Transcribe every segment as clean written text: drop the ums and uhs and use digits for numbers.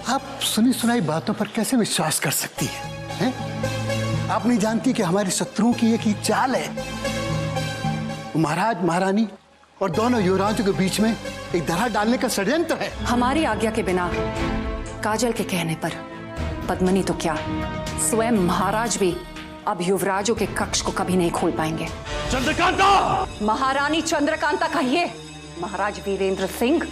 आप सुनी सुनाई बातों पर कैसे विश्वास कर सकती हैं? आप नहीं जानती कि हमारे शत्रुओं की एक ही चाल है। महाराज महारानी और दोनों युवराजों के बीच में एक दरार डालने का षड्यंत्र है। हमारी आज्ञा के बिना, काजल के कहने पर पद्मनी तो क्या, स्वयं महाराज भी अब युवराजों के कक्ष को कभी नहीं खोल पाएंगे। चंद्रकांता! महारानी चंद्रकांता कहिए, महाराज वीरेंद्र सिंह।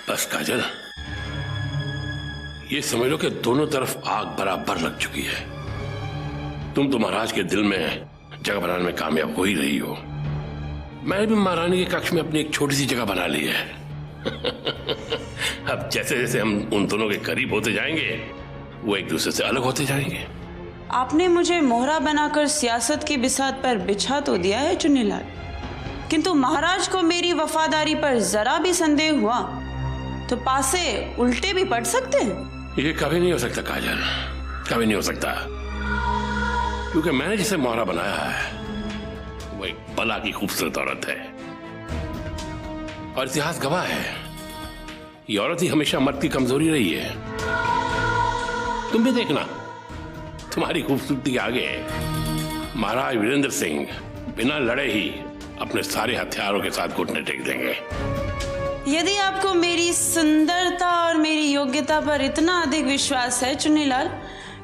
बस काजल, ये समझ लो कि दोनों तरफ आग बराबर लग चुकी है। तुम तो महाराज के दिल में जगह बनाने में कामयाब हो ही रही हो। मैंने भी महारानी के कक्ष में अपनी एक छोटी सी जगह बना ली है। अब जैसे जैसे हम उन दोनों के करीब होते जाएंगे, वो एक दूसरे से अलग होते जाएंगे। आपने मुझे मोहरा बनाकर सियासत की बिसात पर बिछा तो दिया है चुन्नीलाल, किंतु महाराज को मेरी वफादारी पर जरा भी संदेह हुआ तो पासे उल्टे भी पड़ सकते हैं। ये कभी नहीं हो सकता काजल, कभी नहीं हो सकता, क्योंकि मैंने जिसे मोहरा बनाया है वो एक बला की खूबसूरत औरत है। और इतिहास गवाह है, ये औरत ही हमेशा मर्द की कमजोरी रही है। तुम भी देखना, तुम्हारी खूबसूरती के आगे महाराज वीरेंद्र सिंह बिना लड़े ही अपने सारे हथियारों के साथ घुटने टेक देंगे। यदि आपको मेरी सुंदरता और मेरी योग्यता पर इतना अधिक विश्वास है चुन्नीलाल,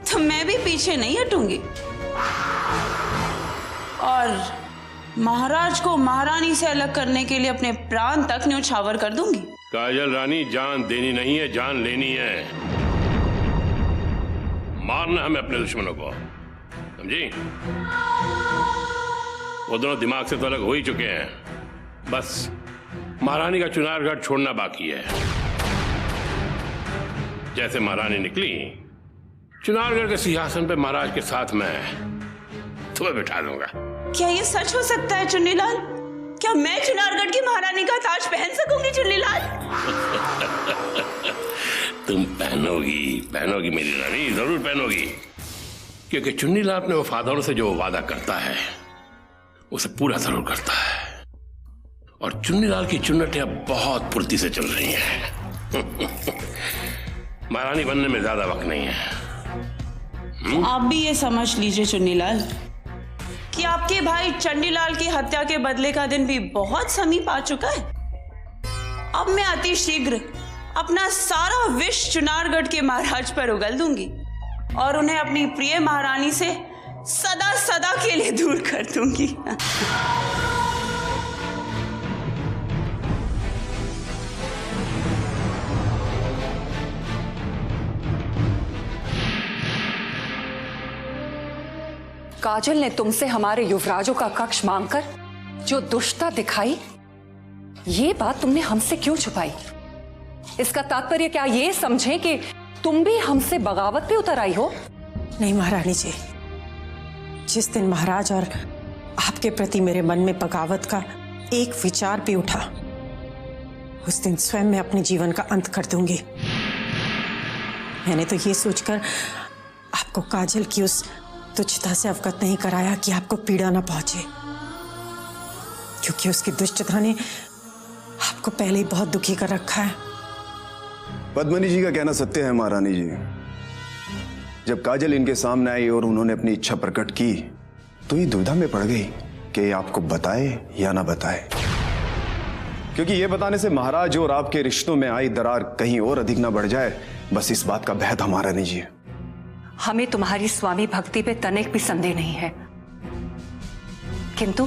तो मैं भी पीछे नहीं हटूंगी और महाराज को महारानी से अलग करने के लिए अपने प्राण तक न्यौछावर कर दूंगी। काजल रानी, जान देनी नहीं है, जान लेनी है। मारना हमें अपने दुश्मनों को, समझी? वो दोनों दिमाग से तो अलग हो ही चुके हैं, बस महारानी का चुनारगढ़ छोड़ना बाकी है। जैसे महारानी निकली, चुनारगढ़ के सिंहासन पे महाराज के साथ मैं तुम्हें बिठा दूंगा। क्या ये सच हो सकता है चुन्नीलाल? क्या मैं चुनारगढ़ की महारानी का ताज पहन सकूंगी चुन्नीलाल? तुम पहनोगी मेरी रानी, जरूर पहनोगी, क्योंकि चुन्नीलाल अपने वफादारों से जो वादा करता है उसे पूरा जरूर करता है। और चुन्नीलाल की चुन्नटें अब बहुत फुर्ती से चल रही हैं। महारानी बनने में ज्यादा वक्त नहीं है। आप भी ये समझ लीजिए चुन्नीलाल कि आपके भाई चंडीलाल की हत्या के बदले का दिन भी बहुत समीप आ चुका है। अब मैं अति शीघ्र अपना सारा विष चुनारगढ़ के महाराज पर उगल दूंगी और उन्हें अपनी प्रिय महारानी से सदा सदा के लिए दूर कर दूंगी। काजल ने तुमसे हमारे युवराजों का कक्ष मांगकर जो दुष्टता दिखाई, ये बात तुमने हमसे क्यों छुपाई? इसका तात्पर्य क्या ये समझें कि तुम भी हमसे बगावत पे उतर आई हो? नहीं महारानी जी, जिस दिन महाराज और आपके प्रति मेरे मन में बगावत का एक विचार भी उठा, उस दिन स्वयं मैं अपने जीवन का अंत कर दूंगी। मैंने तो ये सोचकर आपको काजल की उस तुच्छता से अवगत नहीं कराया कि आपको पीड़ा ना पहुंचे, क्योंकि उसकी दुष्टता ने आपको पहले ही बहुत दुखी कर रखा है। पद्मनी जी का कहना सत्य है महारानी जी। जब काजल इनके सामने आई और उन्होंने अपनी इच्छा प्रकट की तो ये दुविधा में पड़ गई कि आपको बताए या ना बताए, क्योंकि ये बताने से महाराज और आपके रिश्तों में आई दरार कहीं और अधिक ना बढ़ जाए, बस इस बात का भय था महारानी जी। हमें तुम्हारी स्वामी भक्ति पे तनिक भी संदेह नहीं है, किंतु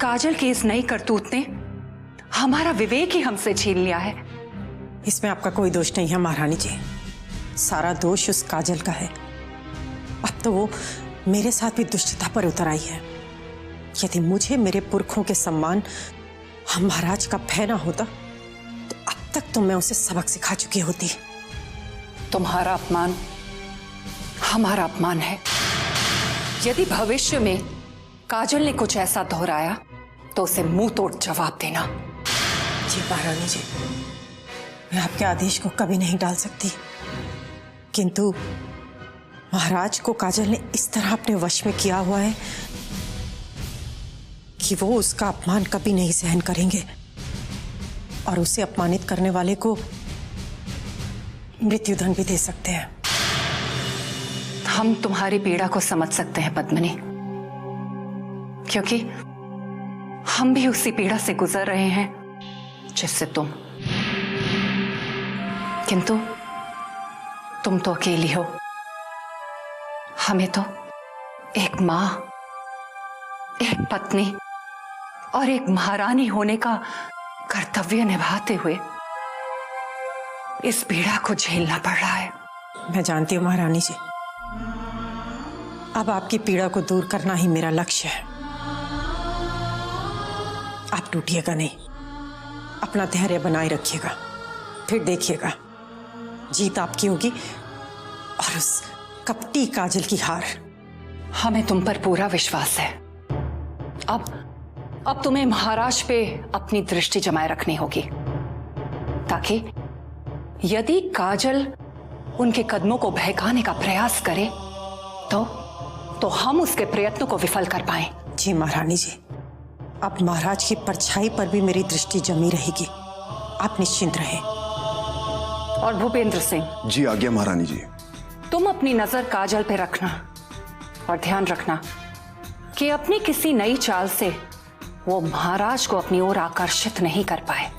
काजल की इस नई करतूत ने हमारा विवेक ही हमसे छीन लिया है। इसमें आपका कोई दोष नहीं है महारानी जी, सारा दोष उस काजल का है। अब तो वो मेरे साथ भी दुष्टता पर उतर आई है। यदि मुझे मेरे पुरखों के सम्मान हम महाराज का भय ना होता तो अब तक तो मैं उसे सबक सिखा चुकी होती। तुम्हारा अपमान हमारा अपमान है। यदि भविष्य में काजल ने कुछ ऐसा दोहराया तो उसे मुंह तोड़ जवाब देना। जी महारानी जी, मैं आपके आदेश को कभी नहीं टाल सकती, किंतु महाराज को काजल ने इस तरह अपने वश में किया हुआ है कि वो उसका अपमान कभी नहीं सहन करेंगे। और उसे अपमानित करने वाले को मृत्युदंड भी दे सकते हैं। हम तुम्हारी पीड़ा को समझ सकते हैं पद्मिनी, क्योंकि हम भी उसी पीड़ा से गुजर रहे हैं जिससे तुम। किंतु तुम तो अकेली हो, हमें तो एक मां, एक पत्नी और एक महारानी होने का कर्तव्य निभाते हुए इस पीड़ा को झेलना पड़ रहा है। मैं जानती हूँ महारानी जी, अब आपकी पीड़ा को दूर करना ही मेरा लक्ष्य है। आप टूटिएगा नहीं, अपना धैर्य बनाए रखिएगा, फिर देखिएगा जीत आपकी होगी और उस कपटी काजल की हार। हमें तुम पर पूरा विश्वास है। अब तुम्हें महाराज पे अपनी दृष्टि जमाए रखनी होगी, ताकि यदि काजल उनके कदमों को बहकाने का प्रयास करे तो हम उसके प्रयत्नों को विफल कर पाएं। जी महारानी जी, अब महाराज की परछाई पर भी मेरी दृष्टि जमी रहेगी, आप निश्चिंत रहें। और भूपेंद्र सिंह जी आज्ञा महारानी जी। तुम अपनी नजर काजल पे रखना और ध्यान रखना कि अपनी किसी नई चाल से वो महाराज को अपनी ओर आकर्षित नहीं कर पाए।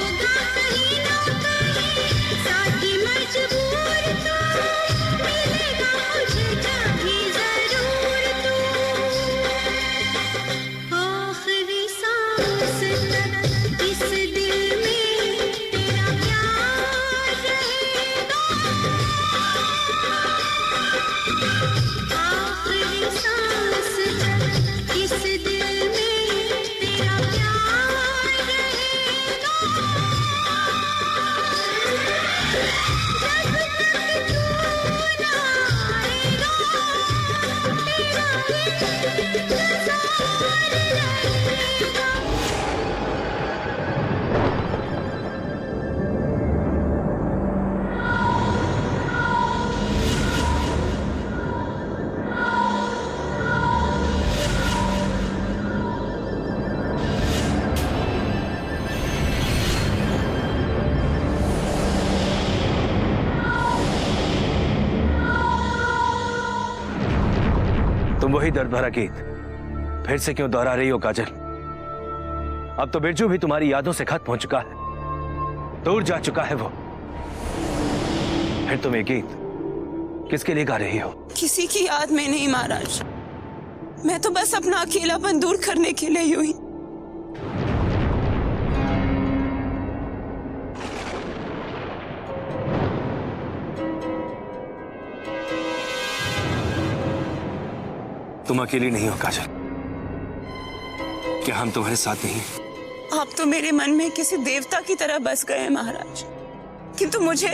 होगा वही दर्द भरा गीत फिर से क्यों दोहरा रही हो काजल? अब तो बिरजू भी तुम्हारी यादों से खत्म हो चुका है, दूर जा चुका है वो। फिर तुम ये गीत किसके लिए गा रही हो? किसी की याद में नहीं महाराज, मैं तो बस अपना अकेलापन दूर करने के लिए यूं ही। तुम अकेली नहीं हो काजल, क्या हम तुम्हारे साथ नहीं? आप तो मेरे मन में किसी देवता की तरह बस गए हैं महाराज, किंतु मुझे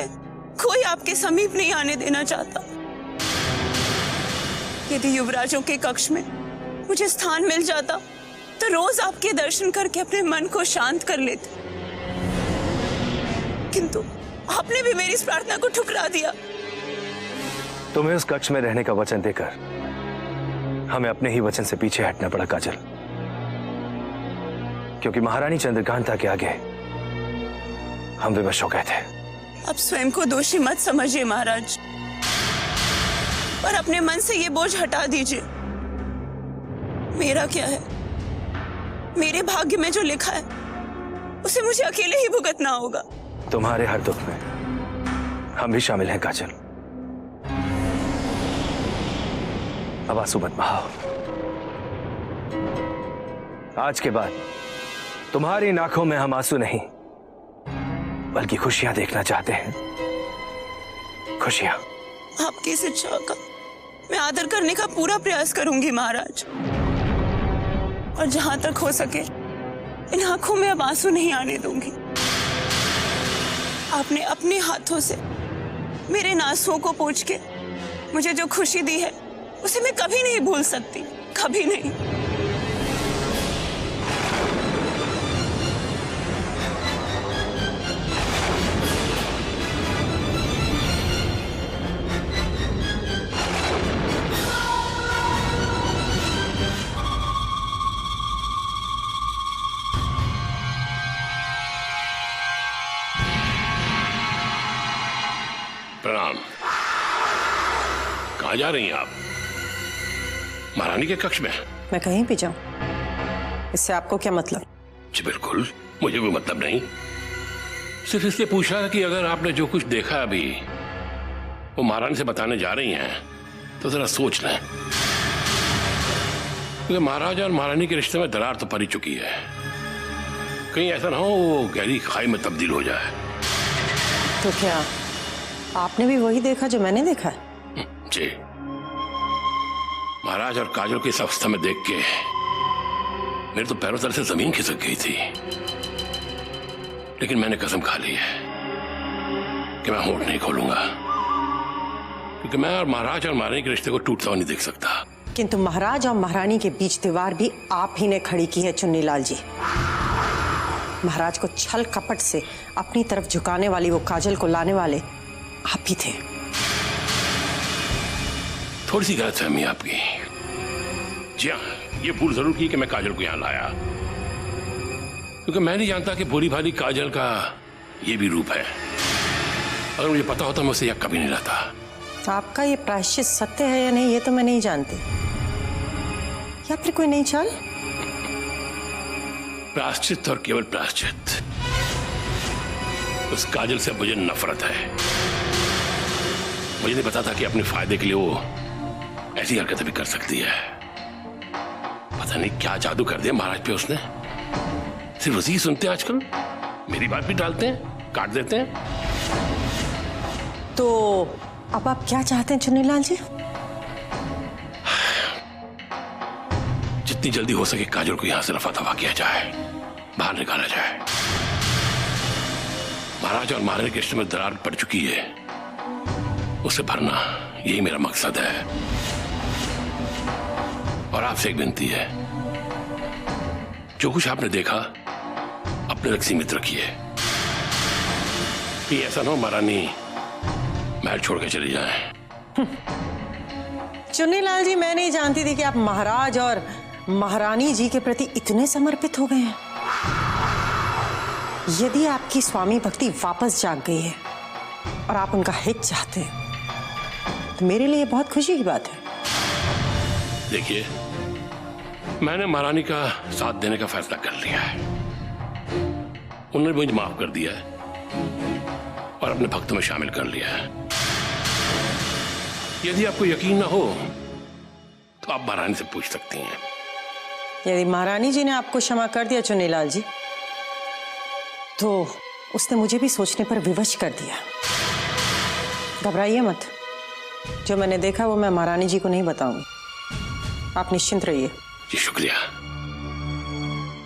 कोई आपके समीप नहीं आने देना चाहता। यदि युवराजों के कक्ष में मुझे स्थान मिल जाता तो रोज आपके दर्शन करके अपने मन को शांत कर लेते, किंतु आपने भी मेरी इस प्रार्थना को ठुकरा दिया। तुम्हें उस कक्ष में रहने का वचन देकर हमें अपने ही वचन से पीछे हटना पड़ा काजल, क्योंकि महारानी चंद्रकांता के आगे हम विवश हो गए थे। अब स्वयं को दोषी मत समझिए महाराज, पर अपने मन से ये बोझ हटा दीजिए। मेरा क्या है, मेरे भाग्य में जो लिखा है उसे मुझे अकेले ही भुगतना होगा। तुम्हारे हर दुख में हम भी शामिल हैं काजल। अब आंसू मत बहाओ। आज के बाद तुम्हारी आंखों में हम आंसू नहीं बल्कि खुशियां देखना चाहते हैं। खुशियां। आपकी इस इच्छा का मैं आदर करने का पूरा प्रयास करूंगी महाराज, और जहां तक हो सके इन आंखों में अब आंसू नहीं आने दूंगी। आपने अपने हाथों से मेरे नासुओं को पोंछ के मुझे जो खुशी दी है उसे मैं कभी नहीं भूल सकती, कभी नहीं। प्रणाम। कहाँ जा रही हैं आप? महारानी के कक्ष में? मैं कहीं भी जाऊं, इससे आपको क्या मतलब? जी बिल्कुल, मुझे कोई मतलब नहीं। सिर्फ इसलिए पूछा कि अगर आपने जो कुछ देखा अभी वो महारानी से बताने जा रही हैं तो जरा सोच लें, क्योंकि महाराजा और महारानी के रिश्ते में दरार तो पड़ चुकी है। कहीं ऐसा ना हो वो गहरी खाई में तब्दील हो जाए। तो क्या आपने भी वही देखा जो मैंने देखा है? जी, महाराज और काजल की इस अवस्था में देख के मेरे तो पैरों तले से जमीन खिसक गई थी, लेकिन मैंने कसम खा ली है कि मैं होठ नहीं खोलूंगा, क्योंकि मैं और महाराज और महारानी के रिश्ते को टूटता हुआ नहीं देख सकता। किंतु महाराज और महारानी के बीच दीवार भी आप ही ने खड़ी की है चुन्नीलाल जी। महाराज को छल कपट से अपनी तरफ झुकाने वाली वो काजल को लाने वाले आप ही थे। थोड़ी सी गलतफहमी आपकी। जी हाँ, ये भूल जरूर की कि मैं काजल को यहां लाया, क्योंकि मैं नहीं जानता कि भोली भाली काजल का ये भी रूप है। अगर मुझे पता होता मैं उसे यहां कभी नहीं लाता। आपका ये प्रायश्चित सत्य है या नहीं ये तो मैं नहीं जानती, या फिर कोई नई चाल? प्रायश्चित और केवल प्रायश्चित। उस काजल से मुझे नफरत है। मुझे नहीं पता था कि अपने फायदे के लिए वो ऐसी हरकतें भी कर सकती है। पता नहीं क्या जादू कर दिया महाराज पे उसने। सिर्फ उसी सुनते हैं आजकल, मेरी बात भी डालते हैं, काट देते हैं। तो अब आप क्या चाहते हैं चुन्नीलाल जी? जितनी जल्दी हो सके काजल को यहां से रफा दफा किया जाए, बाहर निकाला जाए। महाराज और महारानी के रिश्ते में दरार पड़ चुकी है, उसे भरना यही मेरा मकसद है। और आपसे एक विनती है, जो कुछ आपने देखा अपने तक सीमित रखिए। कि ऐसा ना हो महारानी महल छोड़ के चली जाए। चुन्नीलाल जी, मैं नहीं जानती थी कि आप महाराज और महारानी जी के प्रति इतने समर्पित हो गए हैं। यदि आपकी स्वामी भक्ति वापस जाग गई है और आप उनका हित चाहते हैं तो मेरे लिए बहुत खुशी की बात है। देखिए, मैंने महारानी का साथ देने का फैसला कर लिया है। उन्होंने मुझे माफ कर दिया है और अपने भक्तों में शामिल कर लिया है। यदि आपको यकीन ना हो तो आप महारानी से पूछ सकती हैं। यदि महारानी जी ने आपको क्षमा कर दिया चुन्नीलाल जी, तो उसने मुझे भी सोचने पर विवश कर दिया। घबराइए मत, जो मैंने देखा वो मैं महारानी जी को नहीं बताऊंगी। आप निश्चिंत रहिए। जी शुक्रिया,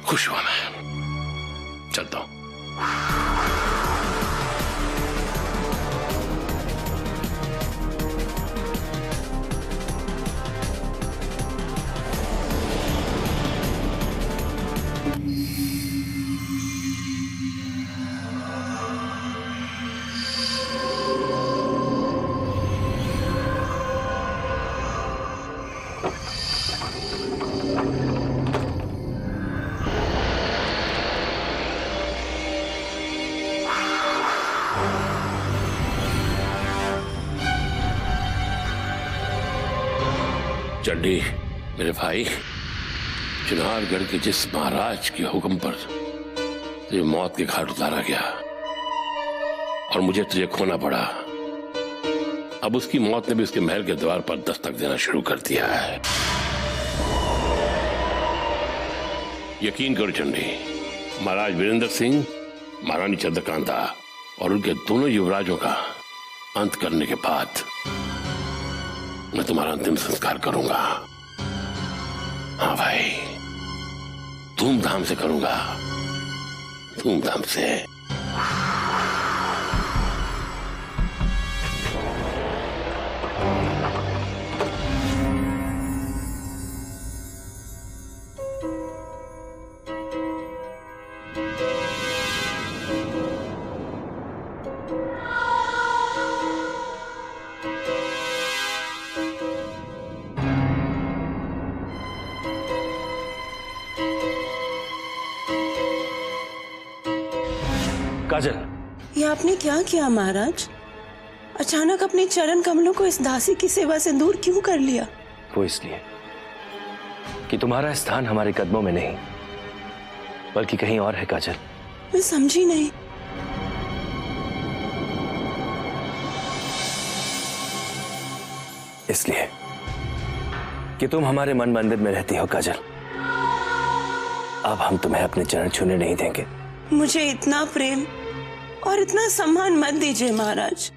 खुश हुआ मैं। चलता हूं। चंडी, मेरे भाई, चिनारगढ़ के जिस महाराज के हुक्म पर तुझे मौत के घाट उतारा गया और मुझे तुझे खोना पड़ा, अब उसकी मौत ने भी उसके महल के द्वार पर दस्तक देना शुरू कर दिया है। यकीन करो चंडी, महाराज वीरेंद्र सिंह, महारानी चंद्रकांता और उनके दोनों युवराजों का अंत करने के बाद मैं तुम्हारा अंतिम संस्कार करूंगा। हाँ भाई, धूमधाम से करूंगा, धूमधाम से। काजल, ये आपने क्या किया महाराज? अचानक अपने चरण कमलों को इस दासी की सेवा से दूर क्यों कर लिया? वो इसलिए कि तुम्हारा स्थान हमारे कदमों में नहीं बल्कि कहीं और है काजल। मैं समझी नहीं। इसलिए कि तुम हमारे मन मंदिर में रहती हो काजल। अब हम तुम्हें अपने चरण छूने नहीं देंगे। मुझे इतना प्रेम और इतना सम्मान मत दीजिए महाराज,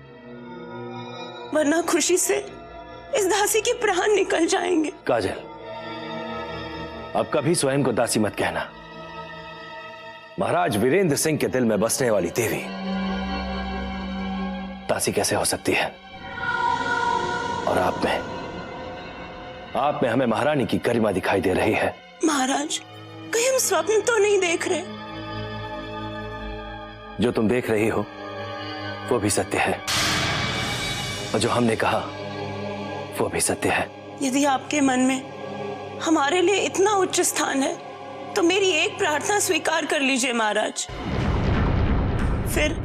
वरना खुशी से इस दासी के प्राण निकल जाएंगे। काजल, अब कभी स्वयं को दासी मत कहना। महाराज वीरेंद्र सिंह के दिल में बसने वाली देवी दासी कैसे हो सकती है? और आप में हमें महारानी की गरिमा दिखाई दे रही है। महाराज, कहीं हम स्वप्न तो नहीं देख रहे? जो तुम देख रही हो वो भी सत्य है और जो हमने कहा वो भी सत्य है। यदि आपके मन में हमारे लिए इतना उच्च स्थान है तो मेरी एक प्रार्थना स्वीकार कर लीजिए महाराज। फिर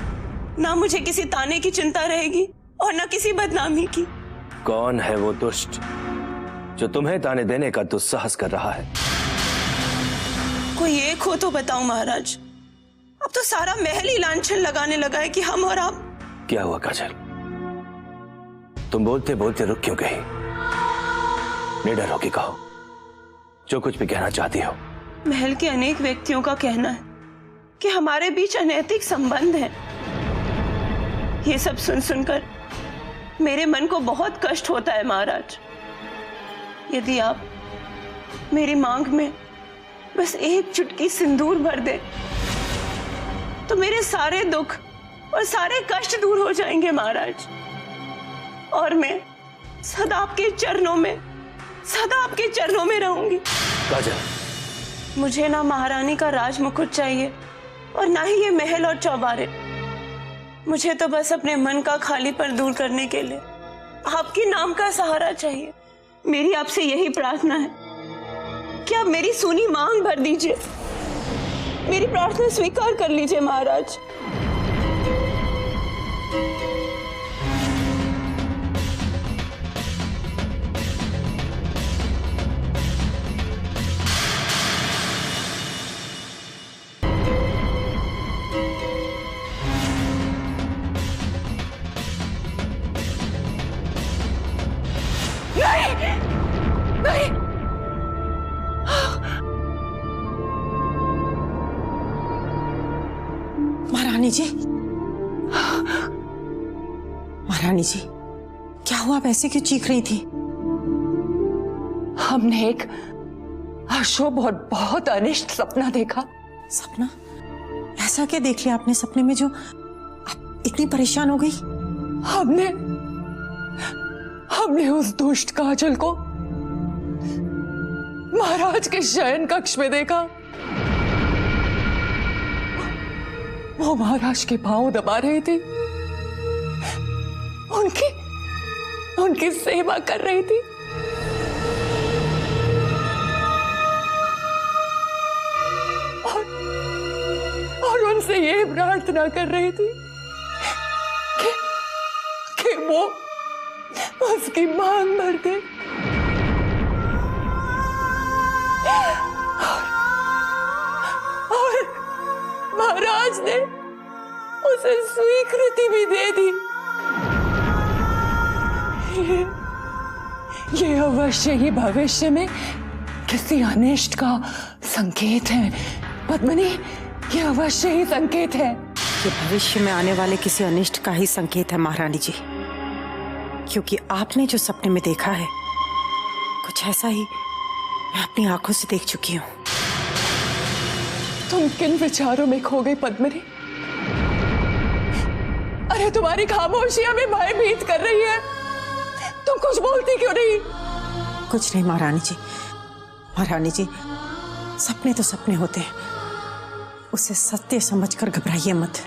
ना मुझे किसी ताने की चिंता रहेगी और ना किसी बदनामी की। कौन है वो दुष्ट जो तुम्हें ताने देने का दुस्साहस कर रहा है? कोई एक हो तो बताओ महाराज। अब तो सारा महल ही लांछन लगाने लगा है कि हम और आप। क्या हुआ काजल? तुम बोलते बोलते रुक क्यों गई? निडर होके कहो जो कुछ भी कहना चाहती हो। महल के अनेक व्यक्तियों का कहना है कि हमारे बीच अनैतिक संबंध है। ये सब सुन सुनकर मेरे मन को बहुत कष्ट होता है महाराज। यदि आप मेरी मांग में बस एक चुटकी सिंदूर भर दे तो मेरे सारे दुख और सारे कष्ट दूर हो जाएंगे महाराज, और मैं सदा आपके चरणों में रहूंगी। काजल, मुझे ना महारानी का राज मुकुट चाहिए और ना ही ये महल और चौबारे। मुझे तो बस अपने मन का खालीपन दूर करने के लिए आपके नाम का सहारा चाहिए। मेरी आपसे यही प्रार्थना है कि आप मेरी सुनी मांग भर दीजिए, मेरी प्रार्थना स्वीकार कर लीजिए महाराज। जी, महारानी जी, क्या हुआ? आप ऐसे क्यों चीख रही थी? हमने एक अशुभ और बहुत अनिष्ट सपना देखा। सपना? ऐसा क्या देख लिया आपने सपने में जो आप इतनी परेशान हो गई? हमने उस दुष्ट काजल को महाराज के शयन कक्ष में देखा। वो महाराज के पांव दबा रही थी, उनकी सेवा कर रही थी। और उनसे ये प्रार्थना कर रही थी कि वो उसकी मांग भर दे। और महाराज ने उसे स्वीकृति भी दे दी। ये अवश्य ही भविष्य में किसी अनिष्ट का संकेत है पद्मिनी, ये अवश्य ही संकेत है। ये भविष्य में आने वाले किसी अनिष्ट का ही संकेत है महारानी जी, क्योंकि आपने जो सपने में देखा है कुछ ऐसा ही मैं अपनी आंखों से देख चुकी हूँ। तुम किन विचारों में खो गई पद्मिनी? अरे तुम्हारी खामोशी हमें भयभीत कर रही है। तुम कुछ बोलती क्यों नहीं? कुछ नहीं महारानी जी, महारानी जी, सपने तो सपने होते हैं, उसे सत्य समझकर घबराइए मत।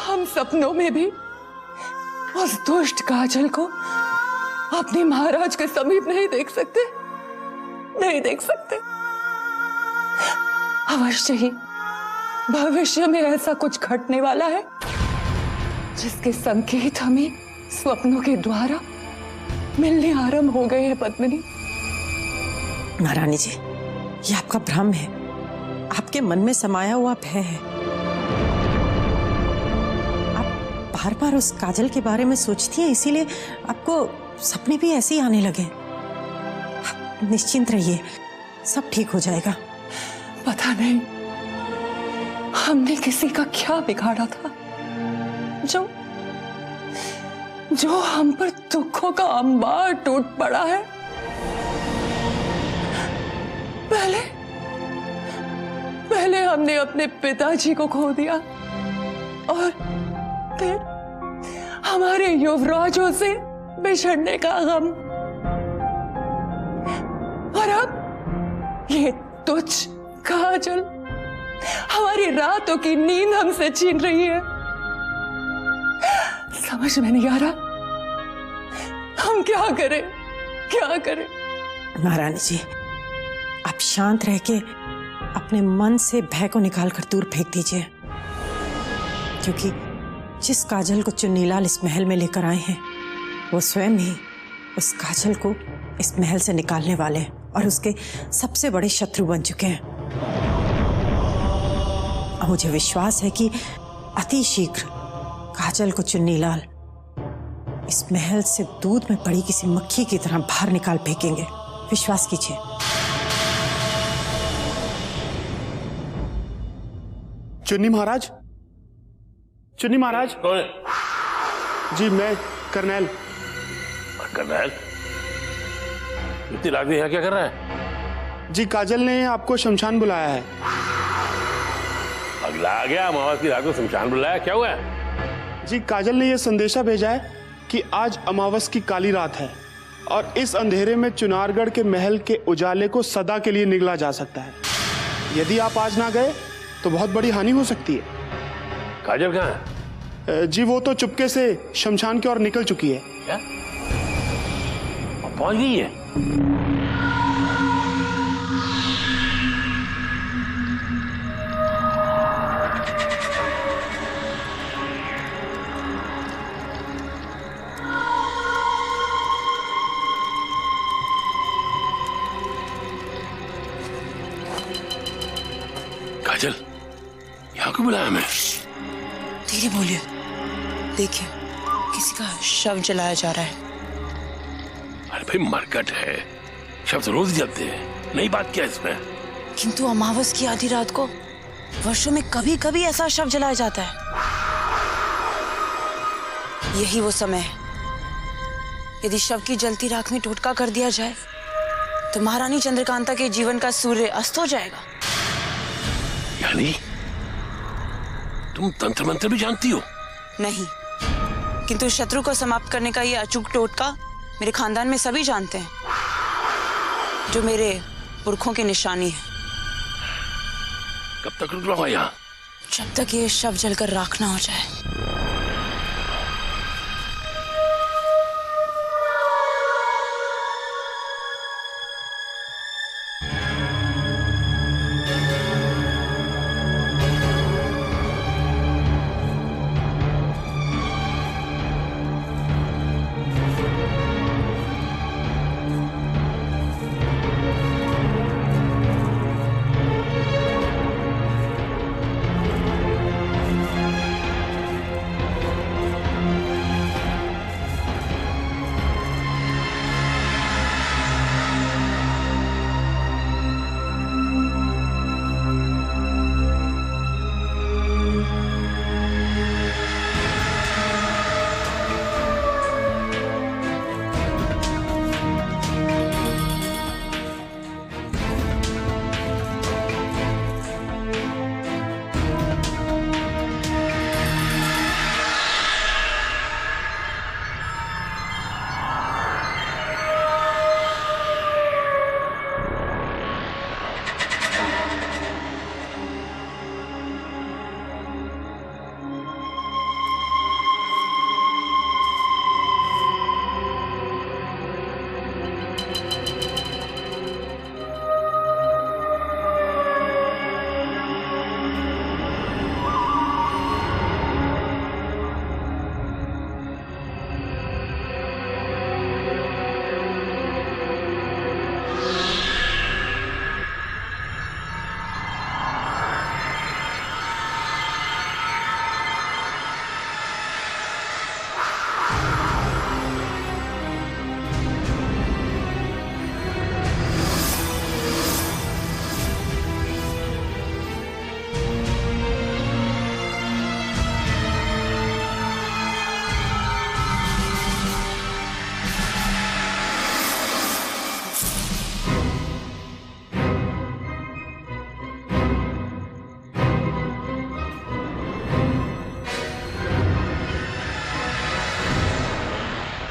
हम सपनों में भी उस दुष्ट काजल को अपने महाराज के समीप नहीं देख सकते, नहीं देख सकते। अवश्य ही भविष्य में ऐसा कुछ घटने वाला है जिसके संकेत हमें स्वप्नों के द्वारा मिलने आरंभ हो गए हैं पद्मिनी। महारानी जी, ये आपका भ्रम है, आपके मन में समाया हुआ भय है। आप बार बार उस काजल के बारे में सोचती हैं, इसीलिए आपको सपने भी ऐसे ही आने लगे। आप निश्चिंत रहिए, सब ठीक हो जाएगा। पता नहीं हमने किसी का क्या बिगाड़ा था जो हम पर दुखों का अंबार टूट पड़ा है। पहले हमने अपने पिताजी को खो दिया और फिर हमारे युवराजों से बिछड़ने का गम, और अब ये तुच्छ काजल हमारी रातों की नींद हमसे छीन रही है। समझ में नहीं आ रहा हम क्या करें। महारानी जी, आप शांत रह के अपने मन से भय को निकालकर दूर फेंक दीजिए, क्योंकि जिस काजल को चुन्नीलाल इस महल में लेकर आए हैं वो स्वयं ही उस काजल को इस महल से निकालने वाले हैं और उसके सबसे बड़े शत्रु बन चुके हैं। मुझे विश्वास है कि अति शीघ्र काजल को चुन्नीलाल इस महल से दूध में पड़ी किसी मक्खी की तरह बाहर निकाल फेंकेंगे। विश्वास कीजिए। चुन्नी महाराज, चुन्नी महाराज। कौन है? जी मैं कर्नैल। कर्नैल, इतनी रात में यहाँ क्या कर रहा है? जी काजल ने आपको शमशान बुलाया है। अगला आ गया, अमावस की रात को शमशान बुलाया, क्या हुआ है? जी काजल ने यह संदेशा भेजा है कि आज अमावस की काली रात है और इस अंधेरे में चुनारगढ़ के महल के उजाले को सदा के लिए निगला जा सकता है। यदि आप आज ना गए तो बहुत बड़ी हानि हो सकती है। काजल कहाँ है? जी वो तो चुपके से शमशान की ओर निकल चुकी है। क्या? पहुंच गई है? काजल, यहाँ को बुलाया मैं? धीरे बोलिए, देखिए किसी का शव जलाया जा रहा है। अरे भाई मरकट है, शव तो रोज जलते हैं, नई बात क्या इसमें? किंतु अमावस की आधी रात को वर्षों में कभी कभी ऐसा शव जलाया जाता है। यही वो समय है, यदि शव की जलती राख में टोटका कर दिया जाए तो महारानी चंद्रकांता के जीवन का सूर्य अस्त हो जाएगा। यानी तुम तंत्र मंत्र भी जानती हो? नहीं, किंतु शत्रु को समाप्त करने का ये अचूक टोटका मेरे खानदान में सभी जानते हैं, जो मेरे पुरखों की निशानी है। कब तक रुक रहा यहाँ? जब तक ये शव जलकर राख ना हो जाए।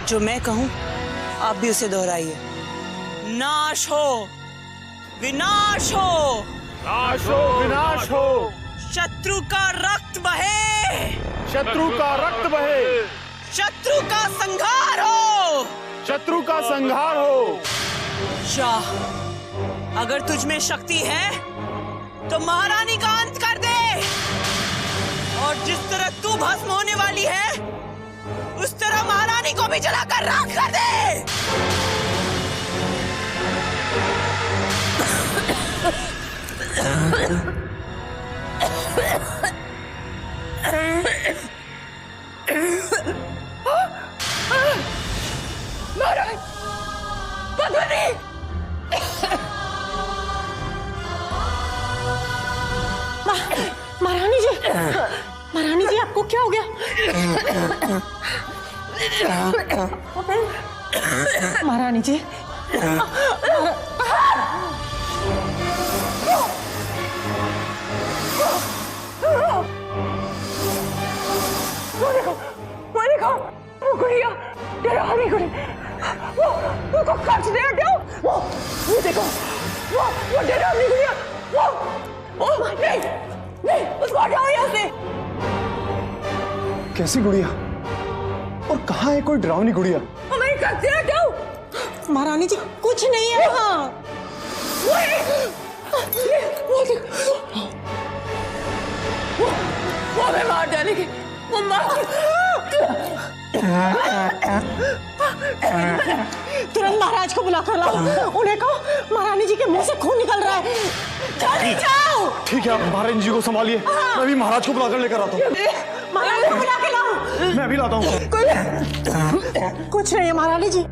जो मैं कहूं आप भी उसे दोहराइए। नाश हो, विनाश हो, नाश हो, विनाश हो, शत्रु का रक्त बहे, शत्रु का रक्त बहे, शत्रु का संहार हो, शत्रु का संहार हो। शाह, अगर तुझ में शक्ति है तो महारानी का अंत कर दे, और जिस तरह तू भस्म होने वाली है उस तरह महारानी को भी जलाकर राख कर दे। महारानी जी, महारानी जी आपको क्या हो गया? महारानी जी, वो देखो, वो गुड़िया, डरावनी गुड़िया, वो कच दे हटो, वो देखो, वो डरावनी गुड़िया, वो नहीं, उसको हटाओ यहाँ से। कैसी गुड़िया? और कहाँ है कोई डरावनी गुड़िया? हमें कच दे हटाओ। महारानी जी कुछ नहीं है वहाँ। वो हमें मार डालेगी, वो मार। तुरंत महाराज को बुला कर लाओ, उन्हें कहो महारानी जी के मुंह से खून निकल रहा है। जल्दी जाओ। ठीक है, आप महारानी जी को संभालिए, मैं भी महाराज को बुलाकर लेकर आता हूँ। महाराज को बुला के लाओ। मैं भी लाता हूँ। कुछ नहीं है महारानी जी।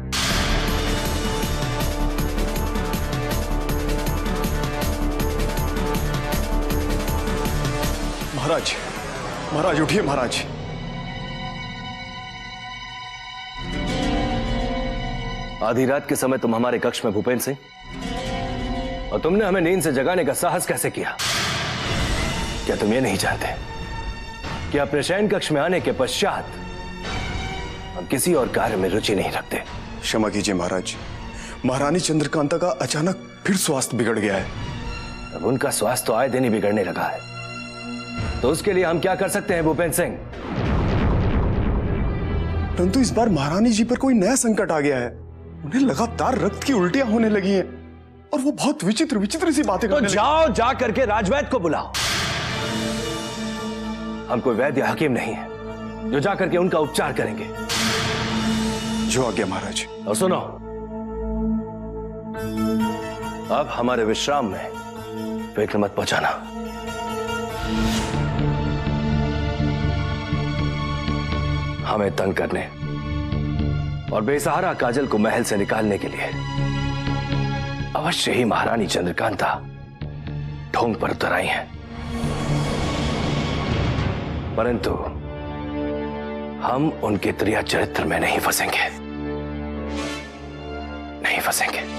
महाराज, महाराज उठिए महाराज। आधी रात के समय तुम हमारे कक्ष में भूपेंद्र सिंह, और तुमने हमें नींद से जगाने का साहस कैसे किया? क्या तुम ये नहीं जानते कि अपने शयन कक्ष में आने के पश्चात हम किसी और कार्य में रुचि नहीं रखते? क्षमा कीजिए महाराज, महारानी चंद्रकांता का अचानक फिर स्वास्थ्य बिगड़ गया है। अब उनका स्वास्थ्य तो आए दिन ही बिगड़ने लगा है, तो उसके लिए हम क्या कर सकते हैं भूपेंद्र सिंह? परंतु इस बार महारानी जी पर कोई नया संकट आ गया है। उन्हें लगातार रक्त की उल्टियां होने लगी हैं और वो बहुत विचित्र विचित्र सी बातें तो करने जाओ, जा करके राजवैद्य को बुलाओ। हम कोई वैद्य या हकीम नहीं है जो जा करके उनका उपचार करेंगे। जो आज्ञा महाराज। और सुनो, अब हमारे विश्राम में फिक्र मत पहुंचाना। हमें तंग करने और बेसहारा काजल को महल से निकालने के लिए अवश्य ही महारानी चंद्रकांता ढोंग पर उतर आई हैं, परंतु हम उनके त्रिया चरित्र में नहीं फंसेंगे, नहीं फंसेंगे।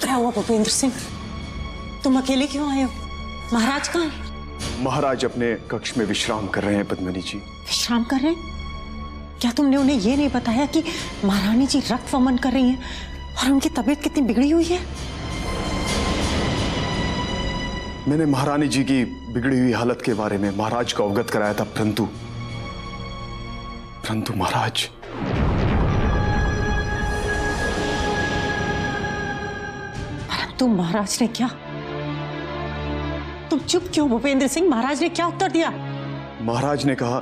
क्या हुआ भूपेंद्र सिंह, तुम अकेले क्यों आए हो? महाराज कहाँ हैं? महाराज अपने कक्ष में विश्राम कर रहे हैं पद्मिनी जी। विश्राम कर रहे हैं? क्या तुमने उन्हें यह नहीं बताया कि महारानी जी रक्त वमन कर रही हैं और उनकी तबीयत कितनी बिगड़ी हुई है? मैंने महारानी जी की बिगड़ी हुई हालत के बारे में महाराज को अवगत कराया था, परंतु महाराज, परंतु महाराज ने क्या? तुम चुप क्यों भूपेंद्र सिंह? महाराज ने क्या उत्तर दिया? महाराज ने कहा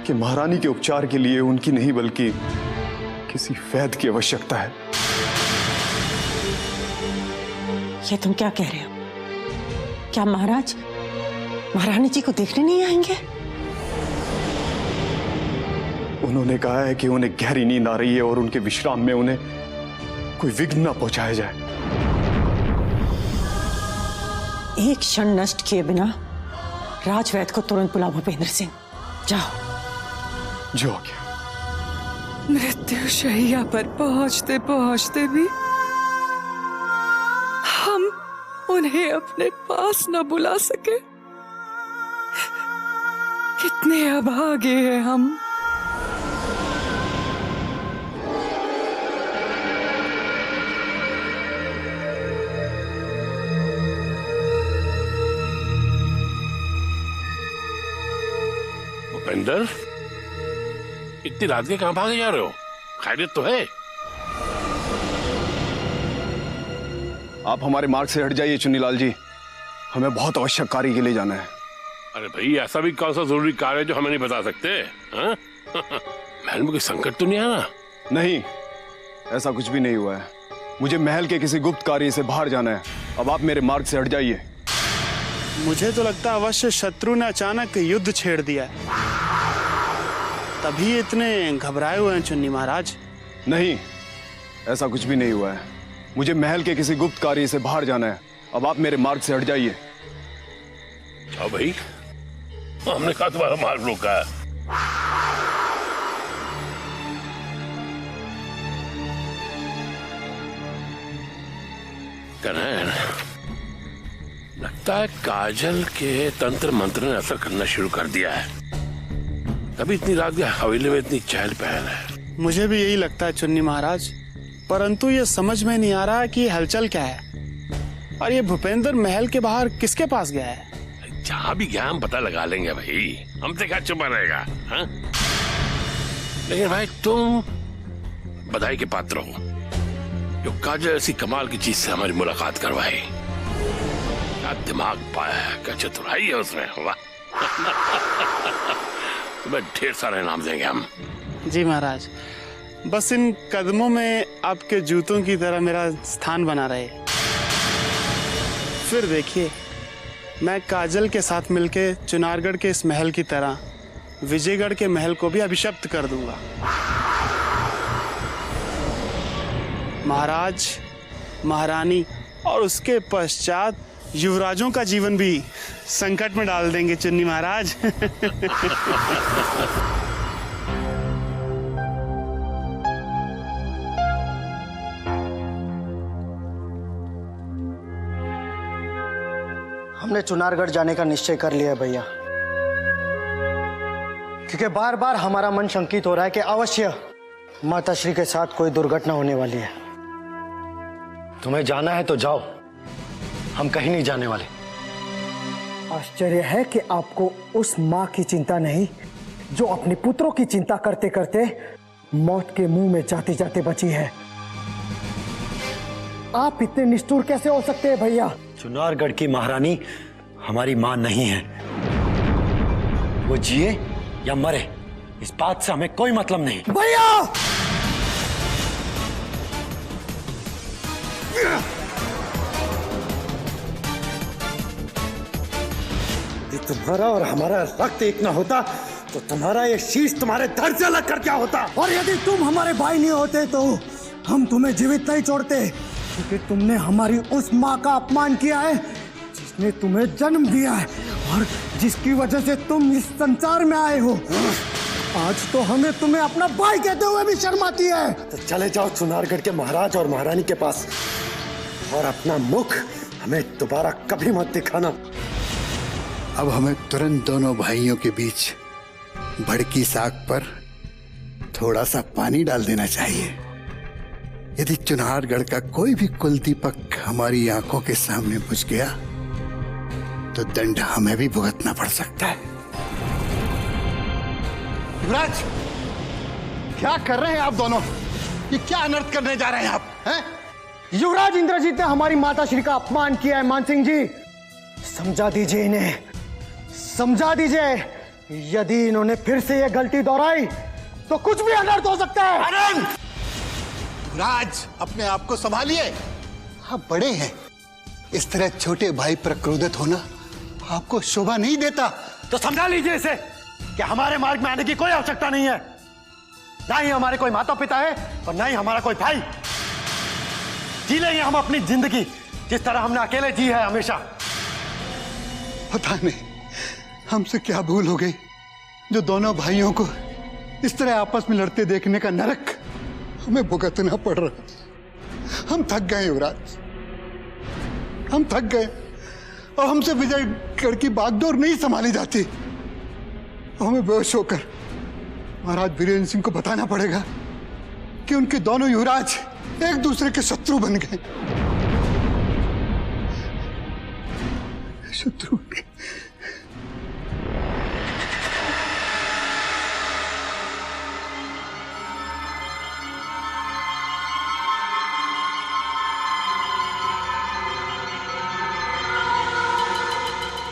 कि महारानी के उपचार के लिए उनकी नहीं बल्कि किसी वैद्य की आवश्यकता है। ये तुम क्या कह रहे हो? क्या महाराज महारानी जी को देखने नहीं आएंगे? उन्होंने कहा है कि उन्हें गहरी नींद आ रही है और उनके विश्राम में उन्हें कोई विघ्न न पहुंचाया जाए। एक क्षण नष्ट किए बिना राजवैद्य को तुरंत बुलाओ भूपेंद्र सिंह, जाओ। जो हो गया। मृत्यु शैया पर पहुंचते पहुंचते भी हम उन्हें अपने पास न बुला सके। कितने अभागे हैं हम। भूपेंद्र, इतनी रात के कहां भागे जा रहे हो? खैरियत तो है? आप हमारे मार्ग से हट जाइए चुन्नीलाल जी, हमें बहुत आवश्यक कार्य के लिए जाना है। अरे भाई, ऐसा भी कौन सा जरूरी कार्य है जो हमें नहीं बता सकते? महल में कोई संकट तो नहीं आना? नहीं, ऐसा कुछ भी नहीं हुआ है। मुझे महल के किसी गुप्त कार्य से बाहर जाना है। अब आप मेरे मार्ग से हट जाइए। मुझे तो लगता है अवश्य शत्रु ने अचानक युद्ध छेड़ दिया है, तभी इतने घबराए हुए हैं चुन्नी महाराज। नहीं, ऐसा कुछ भी नहीं हुआ है। मुझे महल के किसी गुप्त कार्य से बाहर जाना है। अब आप मेरे मार्ग से हट जाइए। जाओ भाई, हमने कहा तुम्हारा मार्ग रोका है। कन्हैया, लगता है काजल के तंत्र मंत्र ने असर करना शुरू कर दिया है, तभी इतनी रात के हवेली में इतनी चहल पहल है। मुझे भी यही लगता है चुन्नी महाराज, परंतु ये समझ में नहीं आ रहा कि हलचल क्या है और ये भूपेंद्र महल के बाहर किसके पास गया है। जहां भी गया हम पता लगा लेंगे भाई, हमसे क्या छुपा रहेगा? हाँ? लेकिन भाई, तुम बधाई के पात्र हो जो काजल ऐसी कमाल की चीज से हमारी मुलाकात करवाई। क्या दिमाग पाया है, क्या चतुराई है उसमें। वाह। तुम्हें ढेर सारे इनाम देंगे हम। जी महाराज, बस इन कदमों में आपके जूतों की तरह मेरा स्थान बना रहे। फिर देखिए, मैं काजल के साथ मिलके चुनारगढ़ के इस महल की तरह विजयगढ़ के महल को भी अभिशप्त कर दूंगा। महाराज, महारानी और उसके पश्चात युवराजों का जीवन भी संकट में डाल देंगे चुन्नी महाराज। हमने चुनारगढ़ जाने का निश्चय कर लिया है भैया, क्योंकि बार बार हमारा मन शंकित हो रहा है कि अवश्य माता श्री के साथ कोई दुर्घटना होने वाली है। तुम्हें जाना है तो जाओ, हम कहीं नहीं जाने वाले। आश्चर्य है कि आपको उस माँ की चिंता नहीं जो अपने पुत्रों की चिंता करते करते मौत के मुंह में जाते जाते बची है। आप इतने निष्ठुर कैसे हो सकते हैं भैया? चुनारगढ़ की महारानी हमारी मां नहीं है। वो जिए या मरे इस बात से हमें कोई मतलब नहीं। भैया यदि तुम्हारा और हमारा रक्त एक ना होता तो तुम्हारा ये शीश तुम्हारे धड़ से अलग कर क्या होता। और यदि तुम हमारे भाई नहीं होते तो हम तुम्हें जीवित नहीं छोड़ते, क्योंकि तुमने हमारी उस माँ का अपमान किया है जिसने तुम्हें जन्म दिया है और जिसकी वजह से तुम इस संसार में आए हो। आज तो हमें तुम्हें अपना भाई कहते हुए भी शर्म आती है। तो चले जाओ चुनारगढ़ के महाराज और महारानी के पास और अपना मुख हमें दोबारा कभी मत दिखाना। अब हमें तुरंत दोनों भाइयों के बीच भड़की साग पर थोड़ा सा पानी डाल देना चाहिए। यदि चुनारगढ़ का कोई भी कुल दीपक हमारी आंखों के सामने बुझ गया तो दंड हमें भी भुगतना पड़ सकता है। युवराज, क्या कर रहे हैं आप दोनों? ये क्या अनर्थ करने जा रहे हैं आप? हैं? युवराज इंद्रजीत ने हमारी माता श्री का अपमान किया है मानसिंह जी। समझा दीजिए इन्हें, समझा दीजिए। यदि इन्होंने फिर से ये गलती दोहराई तो कुछ भी अनर्थ हो सकता है। आनंद! युवराज, अपने आप को संभालिए। आप बड़े हैं, इस तरह छोटे भाई पर क्रोधित होना आपको शोभा नहीं देता। तो समझा लीजिए इसे कि हमारे मार्ग में आने की कोई आवश्यकता नहीं है। ना ही हमारे कोई माता पिता है और ना ही हमारा कोई भाई। जी लेंगे हम अपनी जिंदगी जिस तरह हमने अकेले जी है हमेशा। पता नहीं हमसे क्या भूल हो गई जो दोनों भाइयों को इस तरह आपस में लड़ते देखने का नरक हमें भुगतना पड़ रहा। हम थक गए युवराज, हम थक गए और हमसे विजयगढ़ की बागडोर नहीं संभाली जाती। हमें बेहोश होकर महाराज वीरेंद्र सिंह को बताना पड़ेगा कि उनके दोनों युवराज एक दूसरे के शत्रु बन गए। शत्रु बन गए।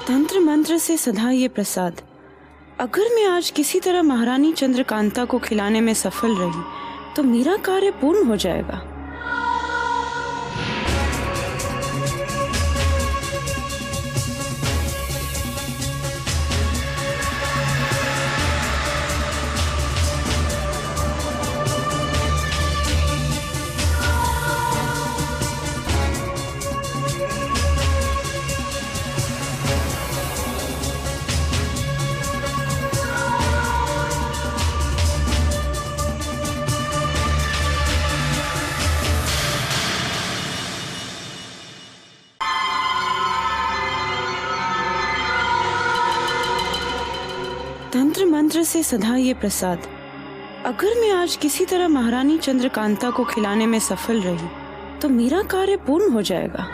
तंत्र मंत्र से सधा ये प्रसाद, अगर मैं आज किसी तरह महारानी चंद्रकांता को खिलाने में सफल रही तो मेरा कार्य पूर्ण हो जाएगा। तंत्र मंत्र से सधा ये प्रसाद, अगर मैं आज किसी तरह महारानी चंद्रकांता को खिलाने में सफल रही तो मेरा कार्य पूर्ण हो जाएगा।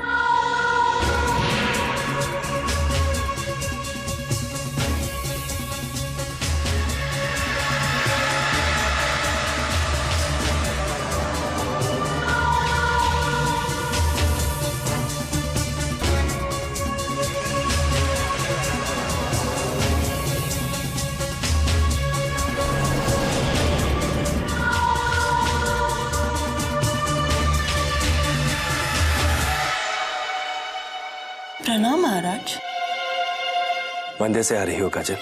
प्रणाम महाराज। मंदिर से आ रही हो काजल?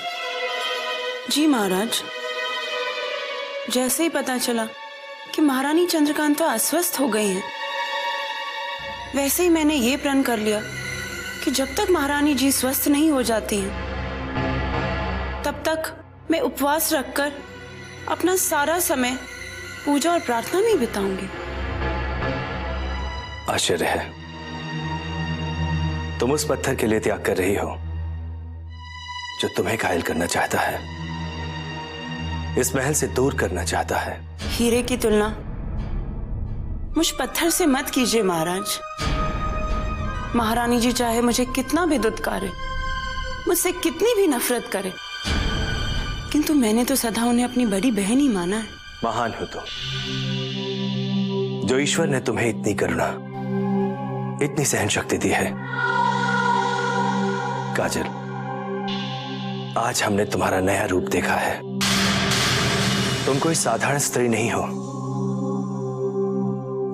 जी महाराज, जैसे ही पता चला कि महारानी चंद्रकांता अस्वस्थ हो गई हैं। वैसे ही मैंने ये प्रण कर लिया कि जब तक महारानी जी स्वस्थ नहीं हो जाती हैं, तब तक मैं उपवास रखकर अपना सारा समय पूजा और प्रार्थना में बिताऊंगी। आश्चर्य है, तुम उस पत्थर के लिए त्याग कर रही हो जो तुम्हें घायल करना चाहता है, इस महल से दूर करना चाहता है। हीरे की तुलना मुझ पत्थर से मत कीजिए महाराज। महारानी जी चाहे मुझे कितना भी दुत्कारे, मुझसे कितनी भी नफरत करे, किंतु मैंने तो सदा उन्हें अपनी बड़ी बहन ही माना है। महान हो तुम, जो ईश्वर ने तुम्हें इतनी करुणा, इतनी सहन शक्ति दी है। काजल, आज हमने तुम्हारा नया रूप देखा है। तुम कोई साधारण स्त्री नहीं हो,